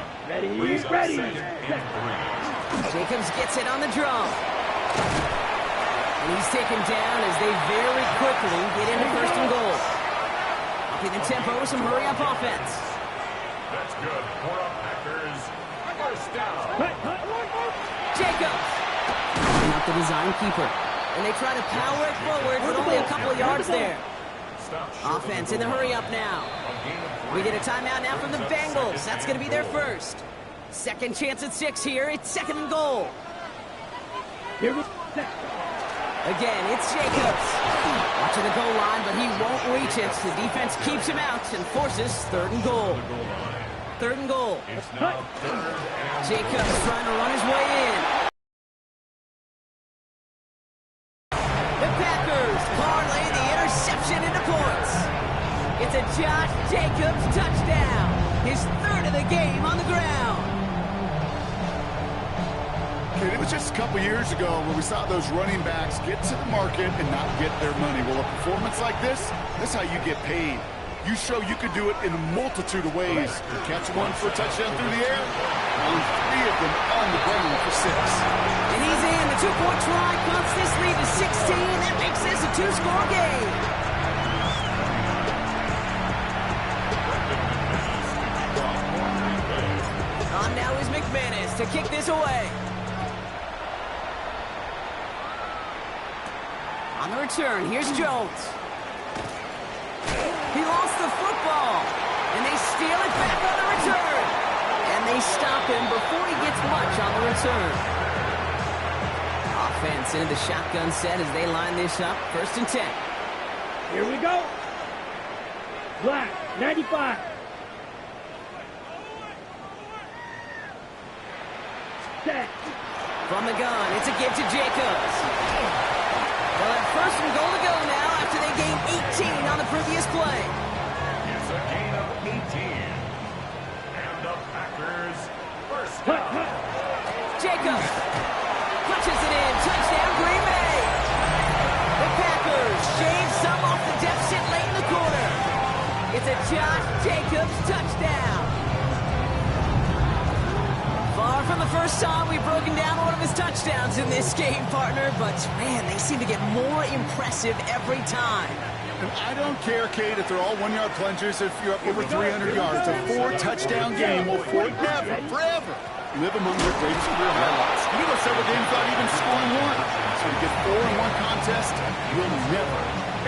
Ready. Jacobs gets it on the drum. And he's taken down as they very quickly get into 1st and goal. Upping the tempo with some hurry-up offense. That's good for a Packers. First down. Jacobs. Picking up the design keeper. And they try to power it forward with only a couple of yards there. Offense in the hurry-up now. We get a timeout now from the Bengals. That's going to be their first. 2nd chance at 6 here. It's 2nd and goal. Here we go. Again, it's Jacobs. Watching the goal line, but he won't reach it. The defense keeps him out and forces 3rd and goal. 3rd and goal. Jacobs trying to run his way in. The Packers parlay the interception into points. It's a Josh Jacobs touchdown. His 3rd of the game on the ground. It was just a couple years ago where we saw those running backs get to the market and not get their money. Well, a performance like this is how you get paid. You show you could do it in a multitude of ways. You catch one for a touchdown through the air, and 3 of them on the ground for 6. And he's in. The 2-point try bumps this lead to 16. That makes this a 2-score game. On now is McManus to kick this away. On the return, here's Jones. He lost the football, and they steal it back on the return. And they stop him before he gets much on the return. Offense into the shotgun set as they line this up. 1st and 10. Here we go. Black, 95. Set. From the gun, it's a give to Jacobs. Well, at 1st and goal to go now after they gained 18 on the previous play. It's a gain of 18. And the Packers first down. Jacobs punches it in. Touchdown, Green Bay. The Packers shave some off the deficit late in the quarter. It's a Josh Jacobs touchdown. time we've broken down one of his touchdowns in this game, partner, but man, they seem to get more impressive every time. And I don't care, Kate, if they're all one-yard plungers, if you're up over 300 yards. A 4-touchdown game will forever live among their greatest career highlights. You know, several games without even scoring one. So to get 4 in one contest, you'll never,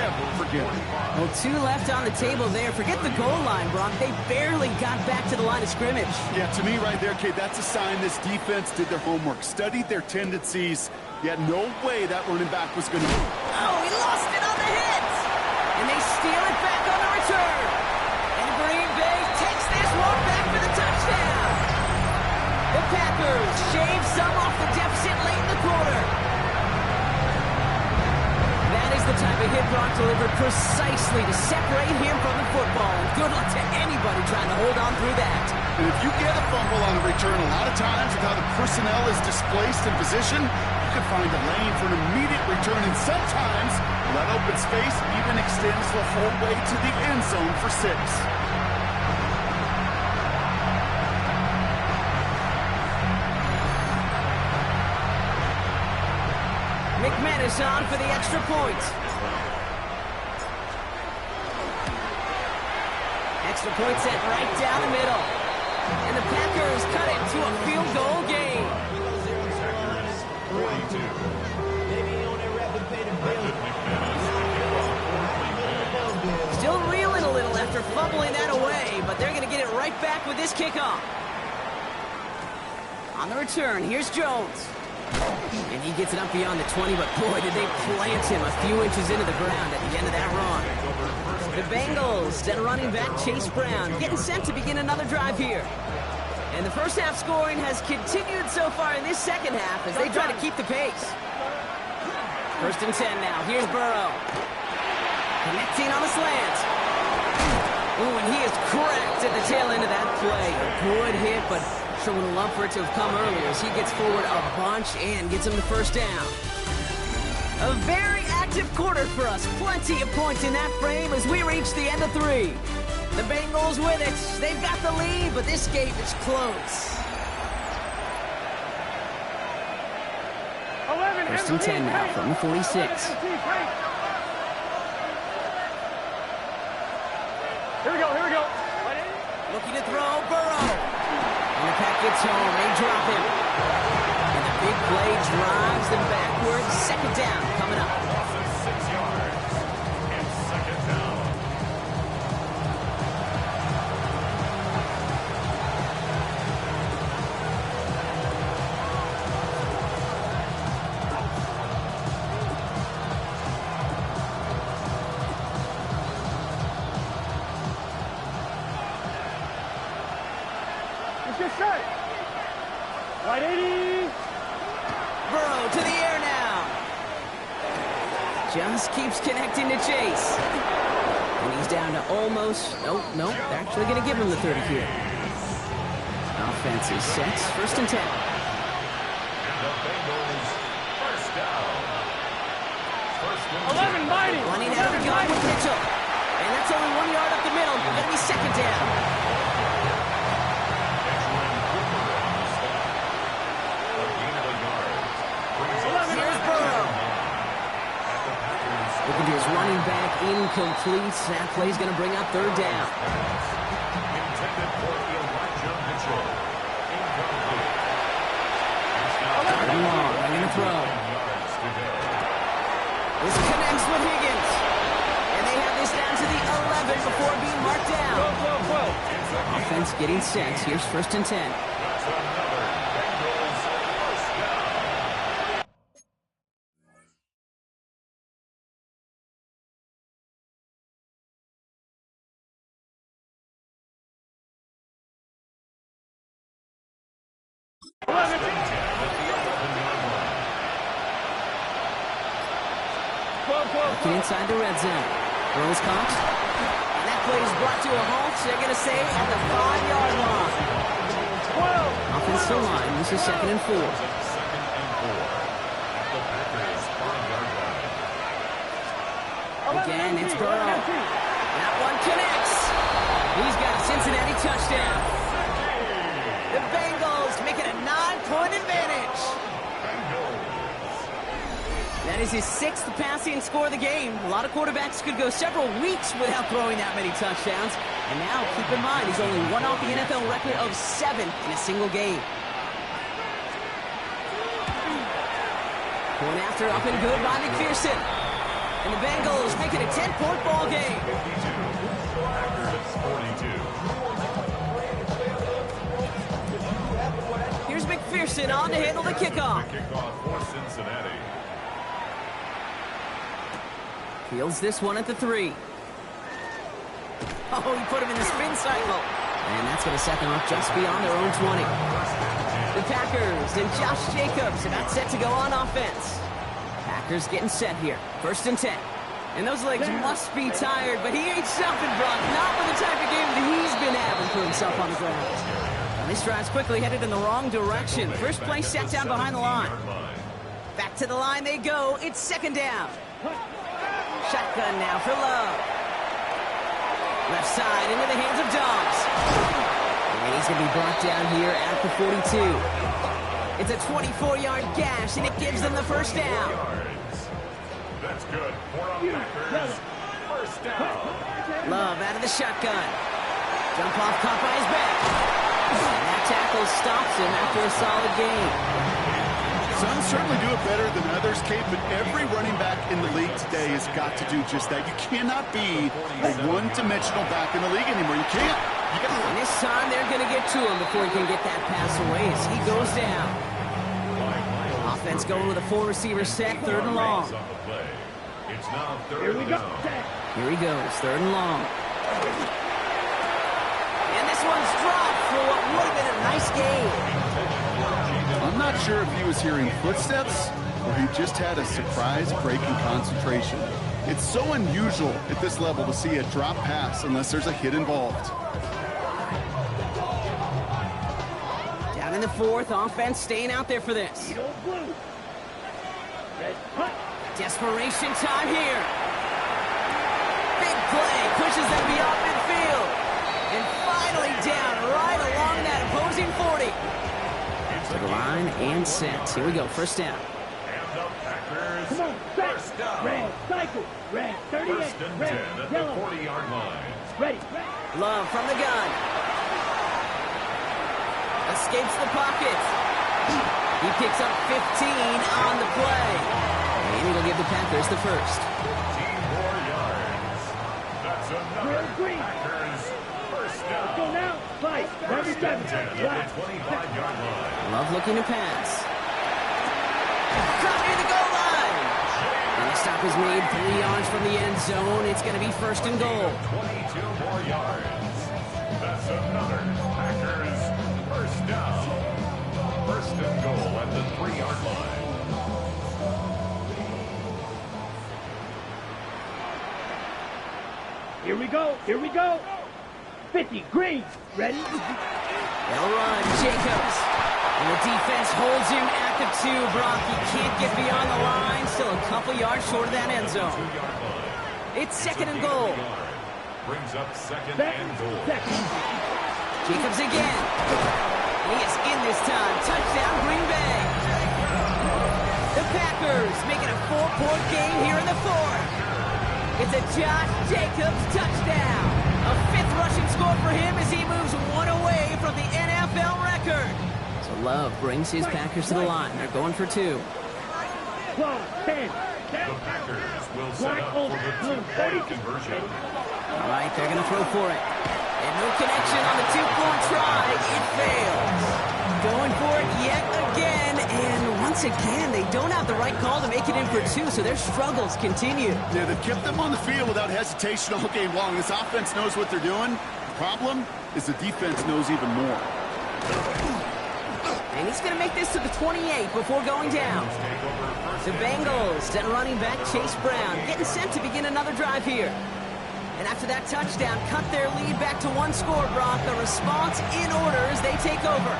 ever forget it. Well, 2 left on the table there. Forget the goal line, Brock. They barely got back to the line of scrimmage. Yeah, to me right there, Kate, that's a sign this defense did their homework, studied their tendencies. Yet no way that running back was going to move. Oh, he lost it on the hit. And they steal it back on the return. And Green Bay takes this one back for the touchdown. The Packers shave some off the deficit late in the quarter. That is the type of hit Brock delivered precisely to separate him from the football. And good luck to anybody trying to hold on through that. And if you get a fumble on a return, a lot of times with how the personnel is displaced in position, you can find a lane for an immediate return. And sometimes that open space even extends the whole way to the end zone for 6. McManus on for the extra point. Extra point set right down the middle. And the Packers cut it to a field goal game. 42. Still reeling a little after fumbling that away, but they're going to get it right back with this kickoff. On the return, here's Jones. And he gets it up beyond the 20, but boy, did they plant him a few inches into the ground at the end of that run. The Bengals and running back Chase Brown getting set to begin another drive here. And the first half scoring has continued so far in this second half as they try to keep the pace. 1st and 10 now. Here's Burrow. Connecting on the slant. Ooh, and he is cracked at the tail end of that play. A good hit, but sure would have loved for it to have come earlier as he gets forward a bunch and gets him the first down. A very active quarter for us. Plenty of points in that frame as we reach the end of 3. The Bengals with it. They've got the lead, but this game is close. 1st and 10 now from the 46. Here we go. Looking to throw, Burrow. And the pack gets home. They drop him. And the big play drives them backwards. 2nd down coming up. 6 yards. And 2nd down. Just set. Right 80. Burrow to the air now. Just keeps connecting to Chase. And he's down to almost... Nope. They're actually going to give him the 30 here. Offense is set. 1st and 10. And the Bengals first down. 1st and 11 mighty. Running out of the gun with Mitchell. And that's only 1 yard up the middle. Going to be 2nd down. Looking to his running back, incomplete. That play's going to bring up 3rd down. Intended for Elijah Mitchell. Incomplete. Long, they're going to throw. This connects with Higgins. And they have this down to the 11 before being marked down. Offense getting set. Here's 1st and 10. That's another Bengals first down. Looking inside the red zone. Throws caught. And that play is brought to a halt. They're going to say at the 5-yard line. Offensive line. This is 2nd and 4. 2nd and 4. At the Packers 5-yard line. Again, it's Burrow. That one connects. He's got a Cincinnati touchdown. The Bengals make it a 9-point advantage. That is his 6th passing score of the game. A lot of quarterbacks could go several weeks without throwing that many touchdowns. And now, keep in mind, he's only one off the NFL record of 7 in a single game. Going after up and good by McPherson. And the Bengals make it a 10-point ball game. 42. Here's McPherson on to handle the kickoff. Kickoff for Cincinnati. Fields this one at the 3. Oh, he put him in the spin cycle. And that's going to set them up just beyond their own 20. The Packers and Josh Jacobs about set to go on offense. Packers getting set here. 1st and 10. And those legs must be tired, but he ain't stopping, Brock. Not with the type of game that he's been having for himself on the ground. And this drive's quickly headed in the wrong direction. First play set down behind the line. Back to the line they go. It's 2nd down. Shotgun now for Love. Left side into the hands of Dobbs. And he's going to be brought down here at the 42. It's a 24-yard gash, and it gives them the 1st down. That's good. Packers. 1st down. Love out of the shotgun. Jump off, caught by his back. And that tackle stops him after a solid gain. Some certainly do it better than others, Kate, but every running back in the league today has got to do just that. You cannot be a one-dimensional back in the league anymore. You can't. You got to. And this time they're going to get to him before he can get that pass away as he goes down. Offense going with a 4-receiver set, 3rd and long. It's now 3rd Here we go. Here he goes, 3rd and long. And this one's dropped for what would have been a nice game. I'm not sure if he was hearing footsteps or he just had a surprise break in concentration. It's so unusual at this level to see a drop pass unless there's a hit involved. Down in the 4th, offense staying out there for this. Desperation time here. Big play, pushes them beyond midfield. And finally down right along that opposing 40. To the line and set. Here we go, 1st down. And the Packers. Come on, back. 1st down. Red, cycle, red, 38, 1st and 10 red, at yellow. the 40-yard line. Ready. Love from the gun. Escapes the pocket. He picks up 15 on the play. And he'll give the Packers the 1st. 15 more yards. That's another Green. Packers 1st down. Go now. Fight. 1st and 10 at Right. the 25-yard line. Love looking to pass. Caught near the goal line. And the stop is made 3 yards from the end zone. It's going to be 1st and goal. 22 more yards. That's another Packers 1st down. 1st and goal at the 3-yard line. Here we go. Here we go. 50. Green. Ready? They'll run. Jacobs. And the defense holds him at the 2. Brock, he can't get beyond the line. Still a couple yards short of that end zone. 2-yard line. It's 2nd and goal. Brings up 2nd Back. and goal. Second. Jacobs again. And he is in this time. Touchdown, Green Bay. The Packers making a 4-point game here in the 4th. It's a Josh Jacobs touchdown. A 5th rushing score for him as he moves 1 away from the NFL record. So Love brings his Packers to the line. They're going for 2. 12, 10. The Packers will set up for the 2-point conversion. All right, they're going to throw for it. And no connection on the 2-point try. It fails. Going for it yet again. And once again, they don't have the right call to make it in for 2, so their struggles continue. Yeah, they've kept them on the field without hesitation all game long. This offense knows what they're doing. The problem is the defense knows even more. And he's going to make this to the 28 before going down. The Bengals send running back Chase Brown, getting set to begin another drive here. And after that touchdown, cut their lead back to 1 score, Brock. The response in order as they take over.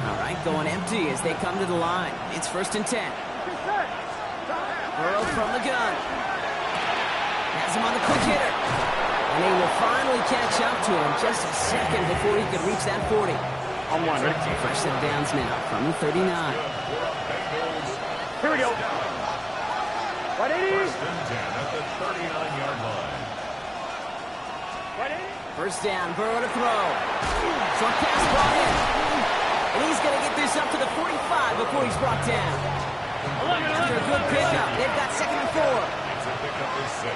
All right, going empty as they come to the line. It's 1st and 10. Burrow from the gun. Has him on the quick hitter. And he will finally catch up to him just a second before he could reach that 40. On one. Ready? First set downs now from the 39. Here we go. Right, 80. First and 10 at the 39-yard line. Right, 80. First down, Burrow to throw. Short pass brought in. And he's going to get this up to the 45 before he's brought down. 11, After a good pickup, they've got 2nd and 4. It's a pickup of 6.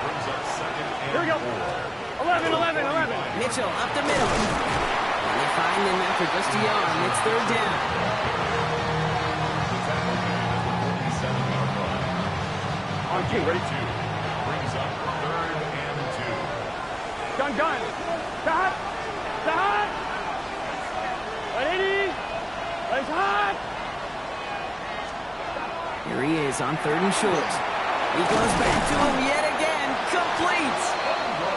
Brings up 2nd and Here we go. 4. 11, 11, 11. Mitchell up the middle. And they find him after just a yard. It's 3rd down. The tackle made at the 47-yard line. On two, ready? 2 brings up 3rd and 2. Gun. Stop. Stop. Right, 80. Right, hot. Here he is on 3rd and short. He goes back to him yet again. Complete.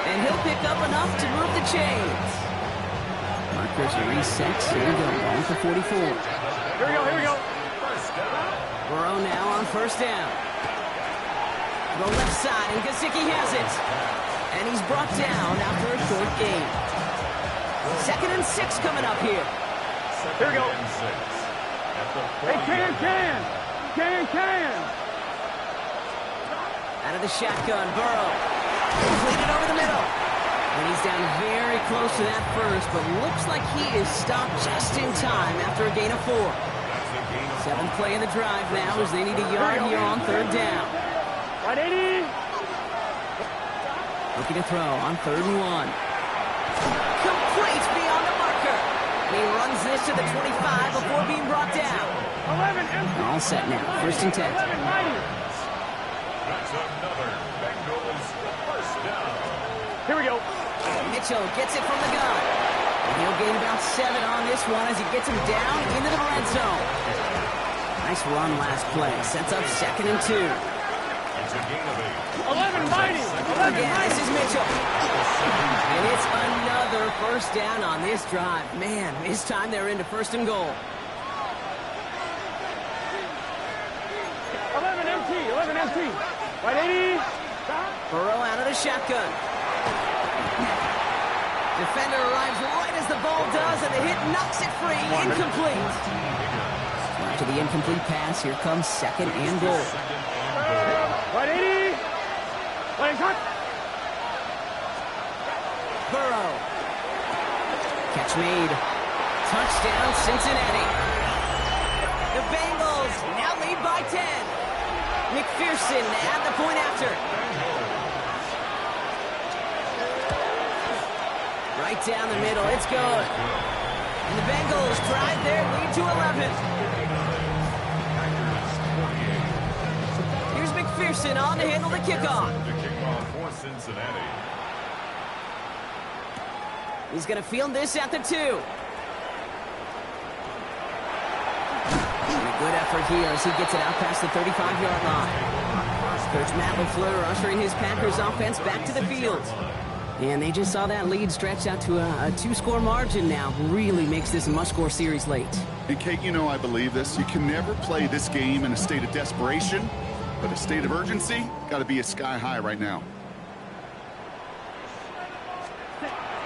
And he'll pick up enough to move the chains. Markers resets. Here we go. Going for 44. Here we go. First down. Burrow now on 1st down. The left side, and Gesicki has it. And he's brought down after a short gain. 2nd and 6 coming up here. Here we go. 2nd and 6. At the Hey, 40-yard line. can. Out of the shotgun, Burrow. Completed over the middle. And he's down very close to that first, but looks like he is stopped just in time after a gain of 4. That's a gain of 7th play in the drive now as they need a yard here on 3rd down. Right, 80. Looking to throw on 3rd and 1. Complete beyond the marker. And he runs this to the 25 before being brought down. 11, empty. All set now. 1st and 10. 11, mighty. That's another Bengals first down. Here we go. Mitchell gets it from the gun. And he'll gain about 7 on this one as he gets him down into the red zone. Nice run last play. Sets up 2nd and 2. It's a gain of 8. 11, mighty. 11, Again, mighty. this is Mitchell. And it's another first down on this drive. Man, this time they're into 1st and goal. 11, empty. Right, 80. Stop. Burrow out of the shotgun. Defender arrives right as the ball does, and the hit knocks it free. Incomplete. After the incomplete pass, here comes 2nd and goal. Right, 80. Right, cut. Burrow. Catch made. Touchdown, Cincinnati. The Bengals now lead by 10. McPherson at the point after. Right down the middle. It's good. And the Bengals drive their lead to 11. Here's McPherson on to handle the kickoff. The kickoff for Cincinnati. He's going to field this at the 2. And a good effort here as he gets it out past the 35-yard line. Coach Matt LaFleur ushering his Packers offense back to the field. And they just saw that lead stretch out to a 2-score margin now. Really makes this a must-score series late. And Kate, you know I believe this. You can never play this game in a state of desperation, but a state of urgency got to be a sky high right now.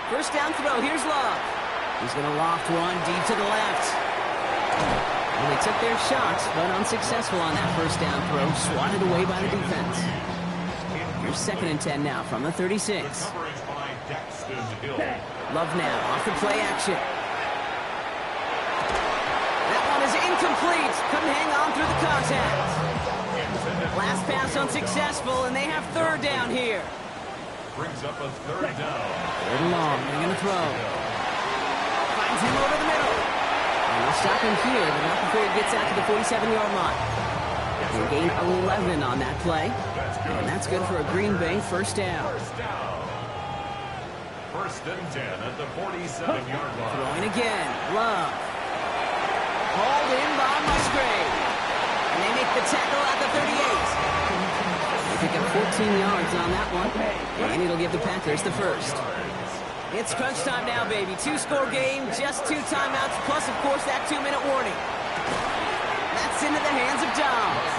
First down throw. Here's Love. He's going to loft one deep to the left. And they took their shots, but unsuccessful on that first down throw. Swatted away by the defense. Here's 2nd and 10 now from the 36. Coverage by Daxton Hill. Love now off the play action. That one is incomplete. Couldn't hang on through the contact. Last pass unsuccessful, and they have 3rd down here. Brings up a 3rd down. 3rd and long. They're going to throw. Finds him over the middle. And they'll stop him here, but not before he gets out to the 47-yard line. They gain 11 on that play. And that's good for a Green Bay first down. First down. 1st and 10 at the 47-yard line. Throwing again. Love. Hauled in by Musgrave. And they make the tackle at the 38. They pick up 14 yards on that one. And it'll give the Packers the first. It's crunch time now, baby. 2-score game, just 2 timeouts, plus, of course, that 2-minute warning. That's into the hands of Dobbs.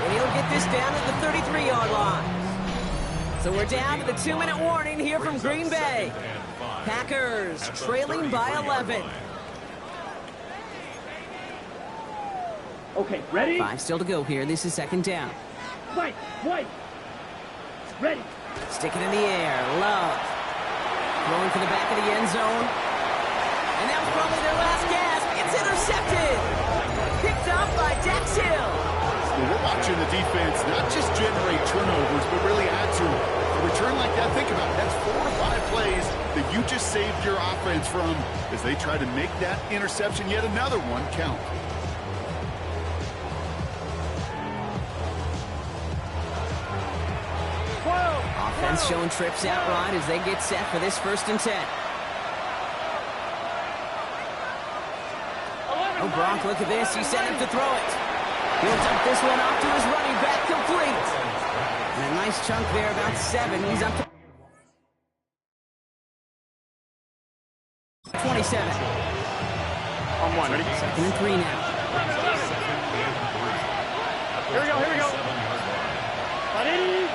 And he'll get this down to the 33-yard line. So we're down to the 2-minute warning here from Green Bay. Packers trailing by 11. Okay, ready? 5 still to go here. This is 2nd down. Fight. Wait. Ready. Stick it in the air. Love. Throwing for the back of the end zone. And that was probably their last gasp. It's intercepted. Picked up by Dax Hill. Well, we're watching the defense not just generate turnovers, but really add to it. A return like that, think about it. That's 4 to 5 plays that you just saved your offense from as they try to make that interception, yet another one, count. Offense showing trips out right as they get set for this 1st and 10. Oh, Gronk, look at this. He sent him to throw it. He'll dump this one off to his running back, complete. And a nice chunk there, about 7. He's up to 27. On 1, ready? 2nd and 3 now. Here we go, here we go. Ready?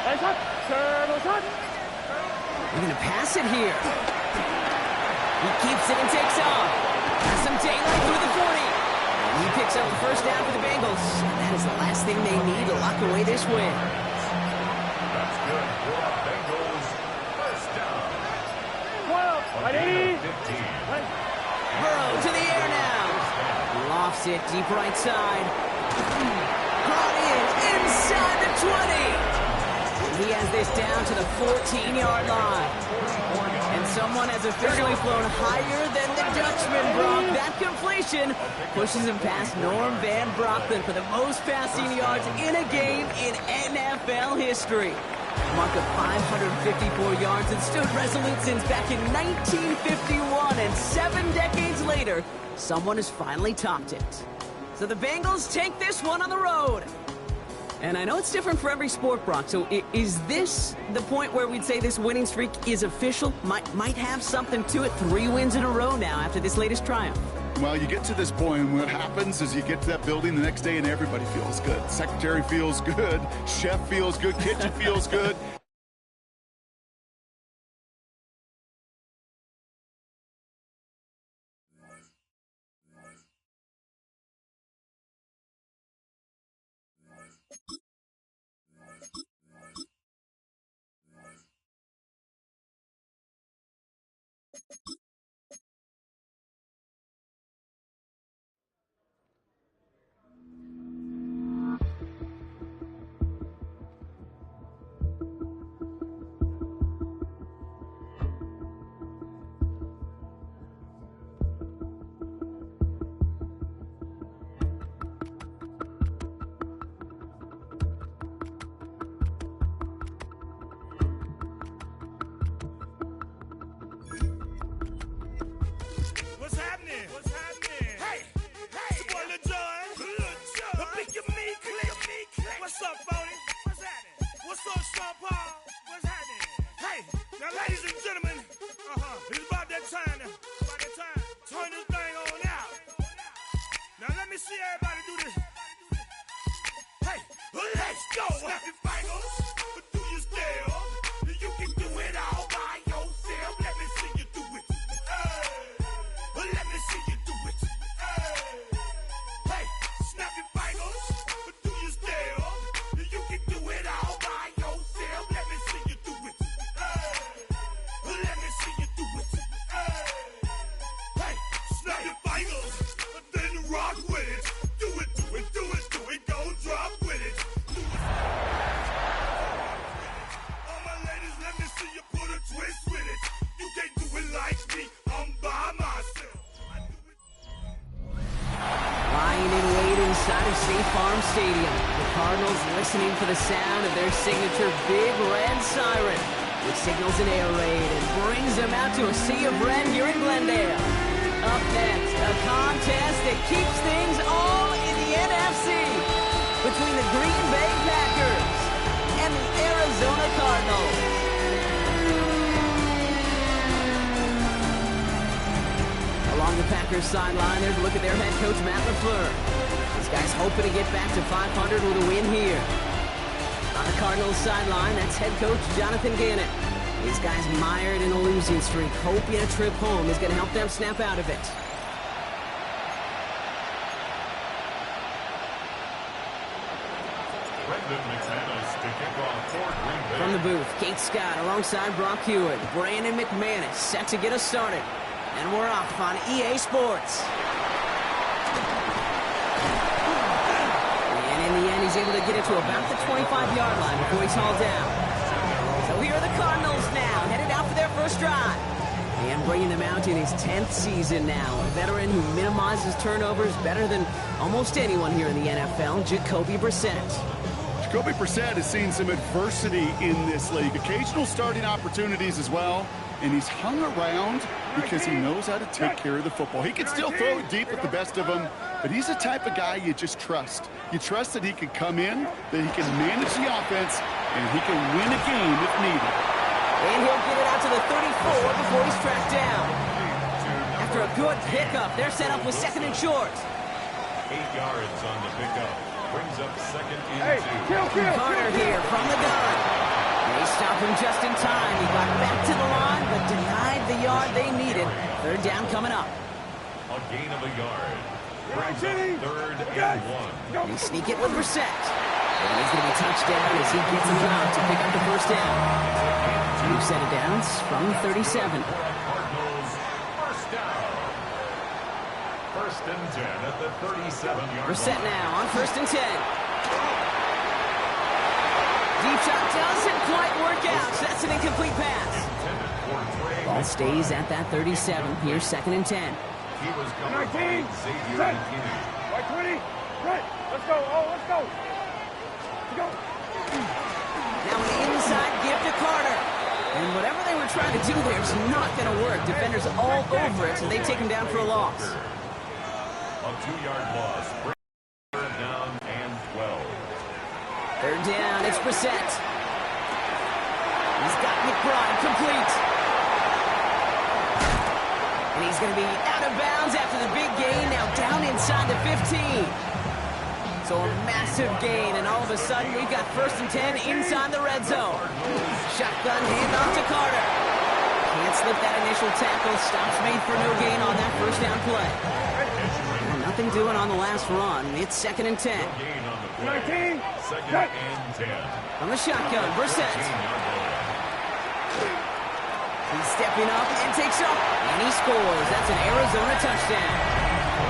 Lights up. Servo shot. They're going to pass it here. He keeps it and takes off. Has some daylight through the 40. And he picks up the 1st down for the Bengals. And that is the last thing they need to lock away this win. That's good for the Bengals. 1st down. 12. Ready? 15. Burrow to the air now. Lofts it deep right side. Caught inside the 20. He has this down to the 14-yard line. And someone has officially flown higher than the Dutchman, Brock. That completion pushes him past Norm Van Brocklin for the most passing yards in a game in NFL history. A mark of 554 yards and stood resolute since back in 1951. And 7 decades later, someone has finally topped it. So the Bengals take this one on the road. And I know it's different for every sport, Brock, so is this the point where we'd say this winning streak is official? Might have something to it. 3 wins in a row now after this latest triumph. Well, you get to this point, and what happens is you get to that building the next day, and everybody feels good. Secretary feels good. Chef feels good. Kitchen feels good. Listening for the sound of their signature big red siren, which signals an air raid and brings them out to a sea of red here in Glendale. Up next, a contest that keeps things all in the NFC between the Green Bay Packers and the Arizona Cardinals. Along the Packers sideline, there's a look at their head coach, Matt LaFleur. These guys hoping to get back to 500 with a win here. On the Cardinals sideline, that's head coach Jonathan Gannon. These guys mired in a losing streak, hoping a trip home is going to help them snap out of it. Brendan to kick off for Green Bay. From the booth, Kate Scott alongside Brock Hewitt. Brandon McManus set to get us started. And we're off on EA Sports. And in the end, he's able to get it to about the 25-yard line before he's hauled down. So here are the Cardinals now, headed out for their first drive. And bringing them out in his 10th season now. A veteran who minimizes turnovers better than almost anyone here in the NFL, Jacoby Brissett. Jacoby Brissett has seen some adversity in this league. Occasional starting opportunities as well. And he's hung around because he knows how to take care of the football. He can still throw it deep with the best of them, but he's the type of guy you just trust. You trust that he can come in, that he can manage the offense, and he can win a game if needed. And he'll get it out to the 34 before he's tracked down. After a good pickup, they're set up with second and short. 8 yards on the pickup. Brings up second and 2. Carter here from the gun. They stopped him just in time. He got back to the line, but denied the yard they needed. Third down coming up. A gain of a yard. Brings up third and 1. They sneak it with Brissett. And he's going to be touchdown as he gets him out to pick up the first down. Two set of downs from 37. Cardinals first down. First and 10 at the 37-yard Brissett line. now on first and 10. Deep shot doesn't quite work out. So that's an incomplete pass. Ball stays at that 37. Here's second and 10. He was covered by Xavier McKinney. Right 20. Right. Let's go. Oh, let's go. Let's go. Now an inside give to Carter. And whatever they were trying to do there is not going to work. Defenders all over it, so they take him down for a loss. A 2-yard loss. Third down and 12. Third down, it's Brissett. He's got McBride complete. And he's going to be out of bounds after the big gain. Now down inside the 15. So a massive gain, and all of a sudden we've got first and 10 inside the red zone. Shotgun handoff to Carter. Can't slip that initial tackle. Stops made for no gain on that first down play. Well, nothing doing on the last run. It's second and 10. Gain on the play. Second and 10. From the shotgun, Brissett. He's stepping up and takes up. And he scores. That's an Arizona touchdown.